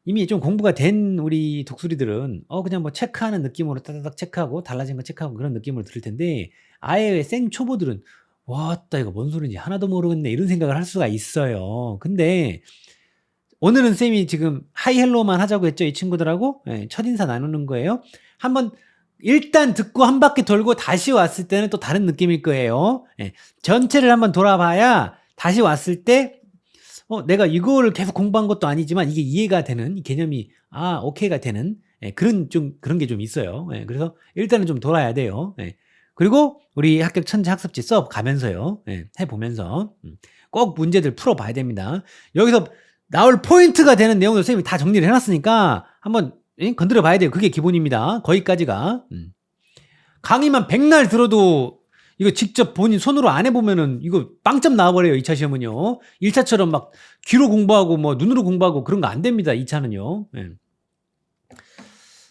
이미 좀 공부가 된 우리 독수리들은 그냥 뭐 체크하는 느낌으로 따다닥 체크하고 달라진 거 체크하고 그런 느낌으로 들을 텐데 아예 생 초보들은 왔다 이거 뭔 소리인지 하나도 모르겠네 이런 생각을 할 수가 있어요. 근데 오늘은 쌤이 지금 하이헬로만 하자고 했죠. 이 친구들하고 첫인사 나누는 거예요. 한번 일단 듣고 한 바퀴 돌고 다시 왔을 때는 또 다른 느낌일 거예요. 전체를 한번 돌아봐야 다시 왔을 때 내가 이거를 계속 공부한 것도 아니지만 이게 이해가 되는 개념이 오케이가 되는 그런 게 좀 있어요. 그래서 일단은 좀 돌아야 돼요. 그리고 우리 합격 천재 학습지 써 가면서요. 해보면서 꼭 문제들 풀어봐야 됩니다. 여기서 나올 포인트가 되는 내용을 선생님이 다 정리를 해놨으니까 한번 건드려 봐야 돼요. 그게 기본입니다. 거기까지가. 강의만 100날 들어도 이거 직접 본인 손으로 안 해보면은 이거 빵점 나와버려요. 2차 시험은요. 1차처럼 막 귀로 공부하고 뭐 눈으로 공부하고 그런 거 안 됩니다. 2차는요.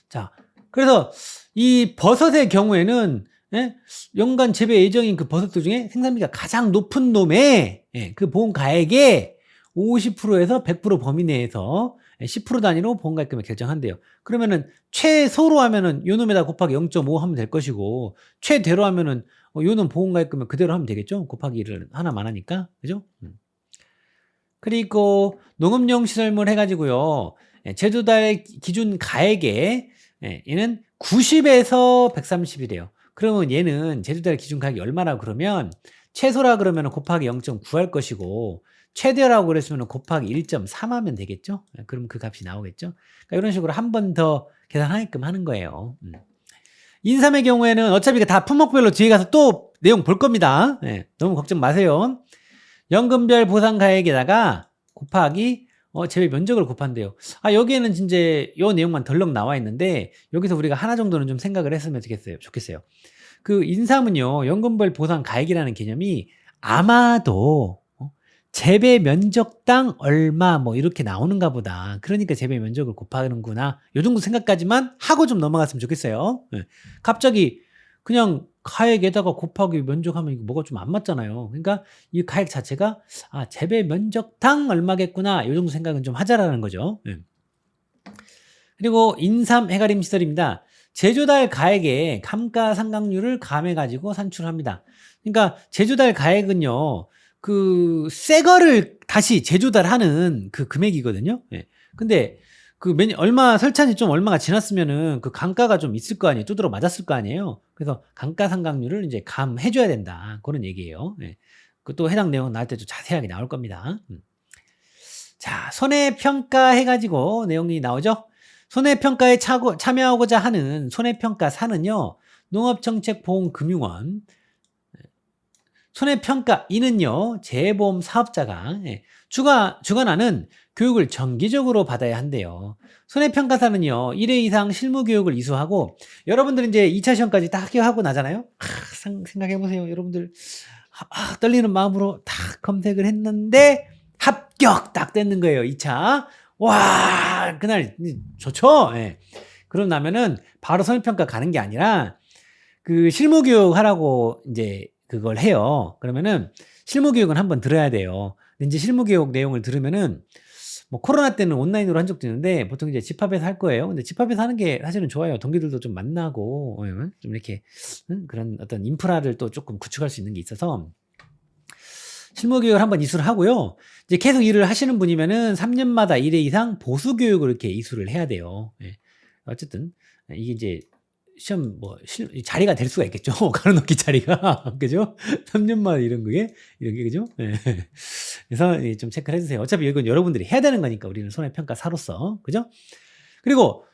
자, 그래서 이 버섯의 경우에는 연간 재배 예정인 그 버섯들 중에 생산비가 가장 높은 놈의 그 보험 가액의 50%에서 100% 범위 내에서 10% 단위로 보험 가입금을 결정한대요. 그러면은 최소로 하면은 요 놈에다 곱하기 0.5 하면 될 것이고 최대로 하면은 요 놈 보험 가입금을 그대로 하면 되겠죠. 곱하기 1을 하나만 하니까. 그죠? 그리고 농업용 시설물 해가지고요. 제조달 기준 가액에 얘는 90에서 130이래요. 그러면 얘는 제조달 기준 가격이 얼마라고 그러면 최소라 그러면 곱하기 0.9 할 것이고 최대라고 그랬으면 곱하기 1.3 하면 되겠죠? 그럼 그 값이 나오겠죠? 그러니까 이런 식으로 한 번 더 계산하게끔 하는 거예요. 인삼의 경우에는 어차피 다 품목별로 뒤에 가서 또 내용 볼 겁니다. 너무 걱정 마세요. 연금별 보상 가액에다가 곱하기 재배 면적을 곱한대요. 여기에는 진짜 요 내용만 덜렁 나와 있는데 여기서 우리가 하나 정도는 좀 생각을 했으면 좋겠어요. 그 인삼은요, 연금별 보상 가액이라는 개념이 아마도 재배 면적당 얼마 뭐 이렇게 나오는가 보다. 그러니까 재배 면적을 곱하는구나. 요 정도 생각까지만 하고 좀 넘어갔으면 좋겠어요. 갑자기 그냥 가액에다가 곱하기 면적하면 이거 뭐가 좀 안 맞잖아요. 그러니까 이 가액 자체가 재배 면적당 얼마겠구나. 요 정도 생각은 좀 하자라는 거죠. 그리고 인삼 해가림 시설입니다. 제조달 가액에 감가상각률을 감해가지고 산출합니다. 그러니까 제조달 가액은요, 새 거를 다시 제조달하는 그 금액이거든요. 근데 얼마 설찬이 좀 얼마가 지났으면은 그 감가가 좀 있을 거 아니에요. 두드러 맞았을 거 아니에요. 그래서 감가상각률을 이제 감해줘야 된다. 그런 얘기예요. 그것도 해당 내용 나올 때 좀 자세하게 나올 겁니다. 자, 손해평가 해가지고 내용이 나오죠. 손해평가에 참여하고자 하는 손해평가사는요, 농업정책보험금융원 손해평가인은요, 재보험 사업자가 주관하는 교육을 정기적으로 받아야 한대요. 손해평가사는요, 1회 이상 실무교육을 이수하고, 여러분들 이제 2차 시험까지 딱 합격하고 나잖아요? 생각해보세요. 여러분들, 떨리는 마음으로 딱 검색을 했는데, 합격! 딱 됐는 거예요, 2차. 와, 그날 좋죠? 예. 그러고 나면은 바로 손해평가 가는 게 아니라, 그 실무교육 하라고 이제 그걸 해요. 그러면은 실무교육은 한번 들어야 돼요. 근데 이제 실무교육 내용을 들으면은 뭐 코로나 때는 온라인으로 한 적도 있는데 보통 이제 집합에서 할 거예요. 근데 집합에서 하는 게 사실은 좋아요. 동기들도 좀 만나고 좀 이렇게 그런 어떤 인프라를 또 조금 구축할 수 있는 게 있어서 실무교육을 한번 이수를 하고요. 이제 계속 일을 하시는 분이면은 3년마다 1회 이상 보수교육을 이렇게 이수를 해야 돼요. 예. 어쨌든 이게 이제 시험 자리가 될 수가 있겠죠. 가로놓기 자리가. 그죠? 3년 만에 이런 게 그죠? 예. 그래서 좀 체크를 해주세요. 어차피 이건 여러분들이 해야 되는 거니까 우리는 손해평가사로서. 그죠? 그리고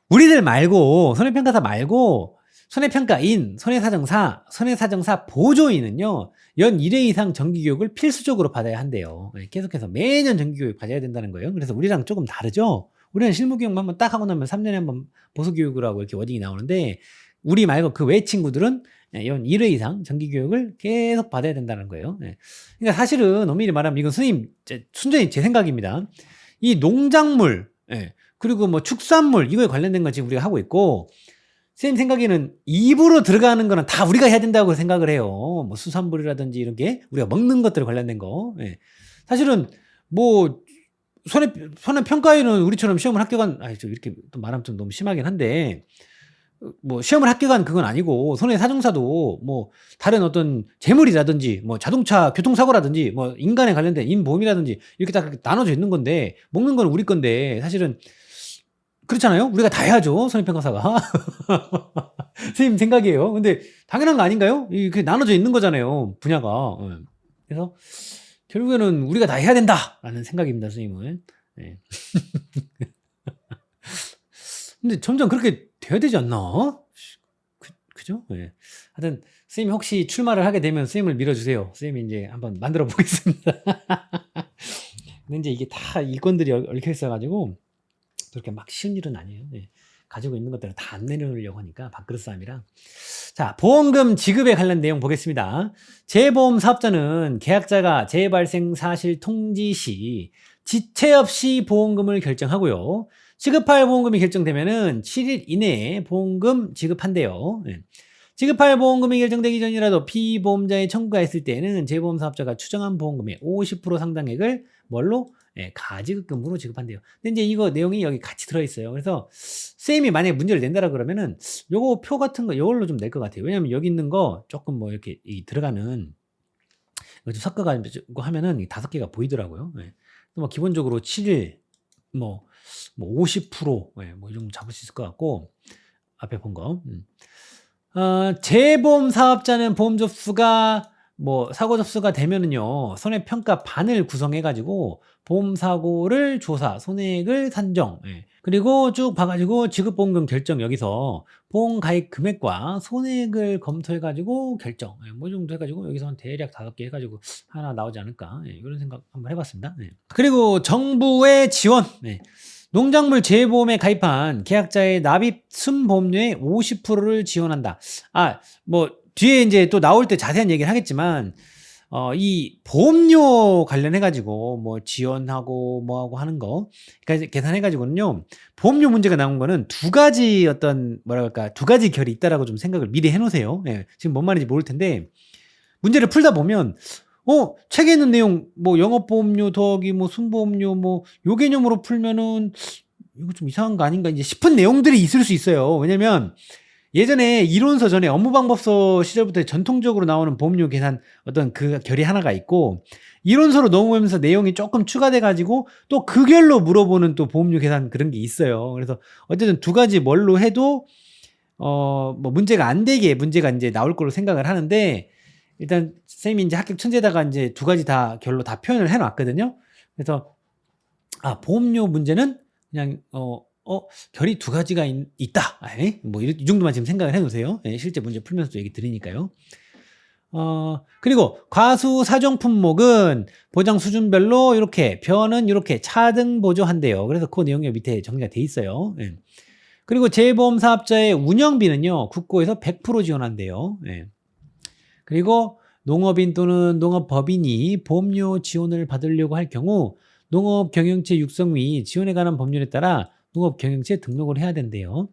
우리들 말고, 손해평가사 말고, 손해평가인, 손해사정사 보조인은요, 연 1회 이상 정기교육을 필수적으로 받아야 한대요. 계속해서 매년 정기교육 받아야 된다는 거예요. 그래서 우리랑 조금 다르죠? 우리는 실무교육만 한번 딱 하고 나면 3년에 한번 보수교육을 하고 이렇게 워딩이 나오는데, 우리 말고 그 외 친구들은 연 1회 이상 정기교육을 계속 받아야 된다는 거예요. 그러니까 사실은 엄밀히 말하면 이건 선생님, 순전히 제 생각입니다. 이 농작물, 그리고 뭐 축산물, 이거에 관련된 건 지금 우리가 하고 있고, 선생님 생각에는 입으로 들어가는 거는 다 우리가 해야 된다고 생각을 해요. 뭐 수산물이라든지 이런 게 우리가 먹는 것들 관련된 거. 사실은 뭐 손해평가에는 우리처럼 시험을 합격한, 이렇게 또 말하면 좀 너무 심하긴 한데, 뭐 시험을 합격한 그건 아니고, 손해사정사도 뭐 다른 어떤 재물이라든지 뭐 자동차 교통사고라든지 뭐 인간에 관련된 인보험이라든지 이렇게 딱 나눠져 있는 건데, 먹는 건 우리 건데 사실은 그렇잖아요. 우리가 다 해야죠, 손해평가사가. 선생님 생각이에요. 근데 당연한 거 아닌가요? 이게 나눠져 있는 거잖아요, 분야가. 그래서 결국에는 우리가 다 해야 된다라는 생각입니다, 선생님은. 근데 점점 그렇게 돼야 되지 않나? 그죠? 하여튼 선생님이 혹시 출마를 하게 되면 선생님을 밀어주세요. 선생님이 이제 한번 만들어 보겠습니다. 근데 이제 이게 다 일건들이 얽혀 있어가지고 그렇게 막 쉬운 일은 아니에요. 가지고 있는 것들을 다 안 내려놓으려고 하니까 밥그릇 싸움이라. 자, 보험금 지급에 관련 내용 보겠습니다. 재보험 사업자는 계약자가 재발생 사실 통지 시 지체 없이 보험금을 결정하고요. 지급할 보험금이 결정되면은 7일 이내에 보험금 지급한대요. 지급할 보험금이 결정되기 전이라도 피보험자의 청구가 있을 때에는 재보험 사업자가 추정한 보험금의 50% 상당액을 뭘로? 가지급금으로 지급한대요. 근데 이제 이거 내용이 여기 같이 들어있어요. 그래서 쌤이 만약에 문제를 낸다라 그러면은 요거 표 같은 거 요걸로 좀 낼 것 같아요. 왜냐면 여기 있는 거 조금 뭐 이렇게 들어가는 이거 좀 섞어가지고 하면은 5개가 보이더라고요. 뭐 기본적으로 7일 뭐 50%, 뭐 이 정도 잡을 수 있을 것 같고, 앞에 본 거. 재보험 사업자는 보험 접수가 뭐 사고 접수가 되면은요, 손해평가 반을 구성해가지고 보험 사고를 조사, 손해액을 산정, 그리고 쭉 봐가지고 지급보험금 결정, 여기서 보험 가입 금액과 손해액을 검토해가지고 결정, 뭐 정도 해가지고 여기서 한 대략 5개 해가지고 하나 나오지 않을까, 이런 생각 한번 해봤습니다. 그리고 정부의 지원. 농작물 재보험에 가입한 계약자의 납입 순보험료의 50%를 지원한다. 뭐 뒤에 이제 또 나올 때 자세한 얘기를 하겠지만, 이 보험료 관련해가지고 뭐 지원하고 뭐하고 하는 거, 그러니까 계산해가지고는요, 보험료 문제가 나온 거는 두 가지 두 가지 결이 있다라고 좀 생각을 미리 해놓으세요. 지금 뭔 말인지 모를 텐데, 문제를 풀다 보면, 책에 있는 내용, 뭐 영업보험료 더하기 뭐 순보험료 뭐 요 개념으로 풀면은 이거 좀 이상한 거 아닌가 이제 싶은 내용들이 있을 수 있어요. 왜냐면 예전에 이론서 전에 업무방법서 시절부터 전통적으로 나오는 보험료 계산 어떤 그 결이 하나가 있고, 이론서로 넘어오면서 내용이 조금 추가돼 가지고 또 그 결로 물어보는 또 보험료 계산 그런 게 있어요. 그래서 어쨌든 두 가지 뭘로 해도 뭐 문제가 안 되게 문제가 이제 나올 걸로 생각을 하는데, 일단 쌤이 이제 합격 천재다가 이제 두 가지 다 결로 다 표현을 해놨거든요. 그래서 보험료 문제는 그냥 결이 두 가지가 있다. 뭐 이 정도만 지금 생각을 해놓으세요. 실제 문제 풀면서도 얘기 드리니까요. 그리고 과수 사종 품목은 보장 수준별로 이렇게 변은 이렇게 차등 보조한대요. 그래서 그 내용이 밑에 정리가 돼 있어요. 예. 그리고 재보험 사업자의 운영비는요, 국고에서 100% 지원한대요. 예. 그리고 농업인 또는 농업법인이 보험료 지원을 받으려고 할 경우 농업경영체 육성 및 지원에 관한 법률에 따라 농업경영체 등록을 해야 된대요.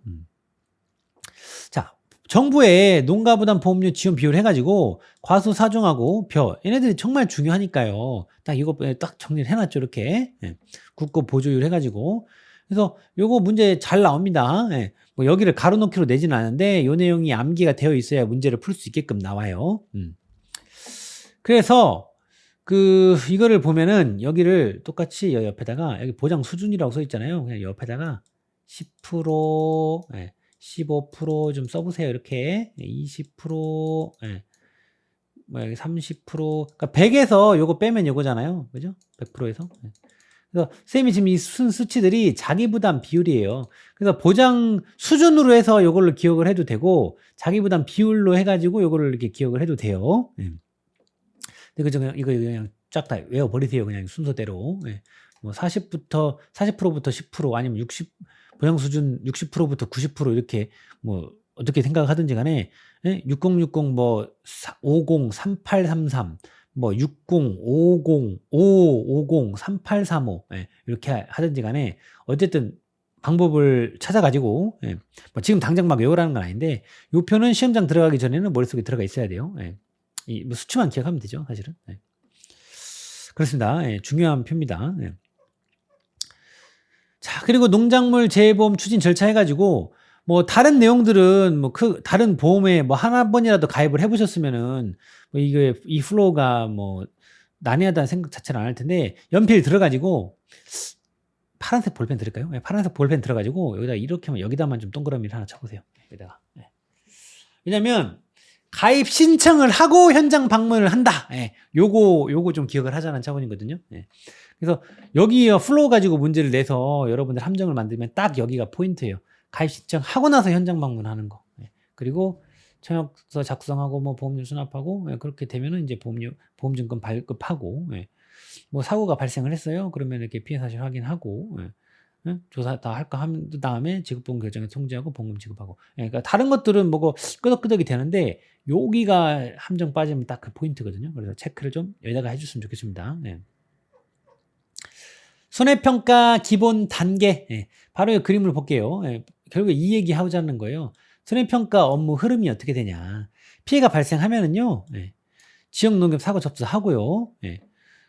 자, 정부의 농가부담 보험료 지원 비율 해가지고 과수 사종하고 얘네들이 정말 중요하니까요. 딱 이거 딱 정리를 해놨죠. 이렇게 국고 보조율 해가지고. 그래서 요거 문제 잘 나옵니다. 뭐 여기를 가로놓기로 내지는 않은데 요 내용이 암기가 되어 있어야 문제를 풀 수 있게끔 나와요. 그래서 이거를 보면은 여기를 똑같이 옆에다가 여기 보장 수준이라고 써 있잖아요. 그냥 옆에다가 10%, 15% 써보세요. 이렇게 20%, 뭐 여기 30%, 그러니까 100에서 요거 빼면 요거잖아요. 그죠? 100%에서. 그래서 쌤이 지금 이 수치들이 자기 부담 비율이에요. 그래서 보장 수준으로 해서 요걸로 기억을 해도 되고 자기 부담 비율로 해가지고 요거를 이렇게 기억을 해도 돼요. 근데 이거 그냥 쫙 다 외워버리세요. 그냥 순서대로. 뭐 40부터 10% 아니면 60 보장 수준 60%부터 90% 이렇게 뭐 어떻게 생각하든지 간에 6060 뭐 50 3833 뭐 60 50 550 3835 이렇게 하든지 간에 어쨌든 방법을 찾아가지고 뭐 지금 당장 막 외우라는 건 아닌데 요 표는 시험장 들어가기 전에는 머릿속에 들어가 있어야 돼요. 뭐 수치만 기억하면 되죠, 사실은. 그렇습니다. 중요한 표입니다. 자, 그리고 농작물 재보험 추진 절차 해가지고, 뭐, 다른 내용들은, 뭐, 다른 보험에 뭐, 하나 번이라도 가입을 해보셨으면은, 뭐, 이 플로우가 뭐, 난해하다는 생각 자체를 안 할 텐데, 연필 들어가지고, 파란색 볼펜 들을까요? 파란색 볼펜 들어가지고, 여기다 이렇게 하면, 여기다만 좀 동그라미를 하나 쳐보세요. 여기다가. 왜냐면, 가입 신청을 하고 현장 방문을 한다. 요거 좀 기억을 하자는 차원이거든요. 그래서 여기 플로우 가지고 문제를 내서 여러분들 함정을 만들면 딱 여기가 포인트예요. 가입 신청하고 나서 현장 방문하는 거. 그리고 청약서 작성하고 뭐 보험료 수납하고 그렇게 되면은 이제 보험증권 발급하고 뭐 사고가 발생을 했어요. 그러면 이렇게 피해 사실 확인하고 조사 다 할까 한 다음에 지급보험 결정에 통지하고 보험금 지급하고. 그러니까 다른 것들은 뭐고 끄덕끄덕이 되는데 여기가 함정 빠지면 딱 그 포인트거든요. 그래서 체크를 좀 여기다가 해줬으면 좋겠습니다. 손해평가 기본 단계. 바로 이 그림을 볼게요. 결국에 이 얘기 하자는 거예요. 손해평가 업무 흐름이 어떻게 되냐. 피해가 발생하면은요. 지역농협 사고 접수하고요.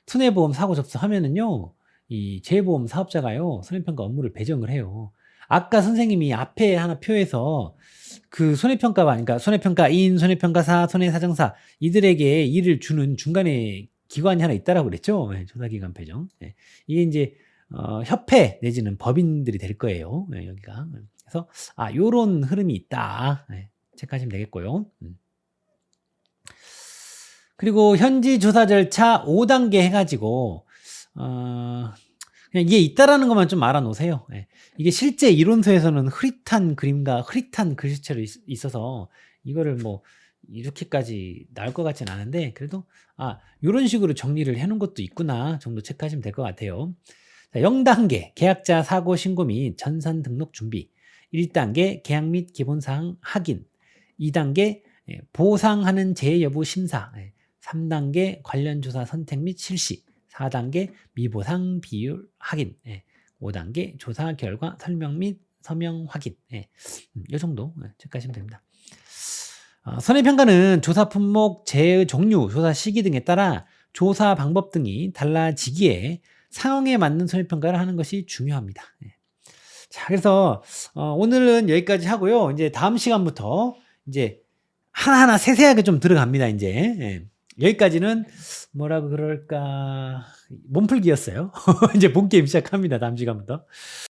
손해보험 사고 접수하면은요. 이 재보험 사업자가요. 손해평가 업무를 배정을 해요. 아까 선생님이 앞에 하나 표에서 그 손해평가가 그러니까 손해평가인, 손해평가사, 손해사정사 이들에게 일을 주는 중간에 기관이 하나 있다라고 그랬죠. 조사기관 배정. 이게 이제 협회 내지는 법인들이 될 거예요. 여기가. 그래서 요런 흐름이 있다. 체크하시면 되겠고요. 그리고 현지 조사 절차 5단계 해가지고 그냥 이게 있다라는 것만 좀 알아놓으세요. 이게 실제 이론서에서는 흐릿한 그림과 흐릿한 글씨체로 있어서 이거를 뭐 이렇게까지 나올 것 같진 않은데 그래도 이런 식으로 정리를 해놓은 것도 있구나 정도 체크하시면 될 것 같아요. 자, 0단계 계약자 사고 신고 및 전산 등록 준비. 1단계 계약 및 기본사항 확인. 2단계 보상하는 재해 여부 심사. 3단계 관련 조사 선택 및 실시. 4단계 미보상 비율 확인. 5단계 조사 결과 설명 및 서명 확인. 이 정도 체크하시면 됩니다. 손해평가는 조사 품목, 재해의 종류, 조사 시기 등에 따라 조사 방법 등이 달라지기에 상황에 맞는 손해평가를 하는 것이 중요합니다. 자, 그래서 오늘은 여기까지 하고요. 이제 다음 시간부터 이제 하나하나 세세하게 좀 들어갑니다. 이제 여기까지는 뭐라고 그럴까 몸풀기였어요. 이제 본 게임 시작합니다. 다음 시간부터.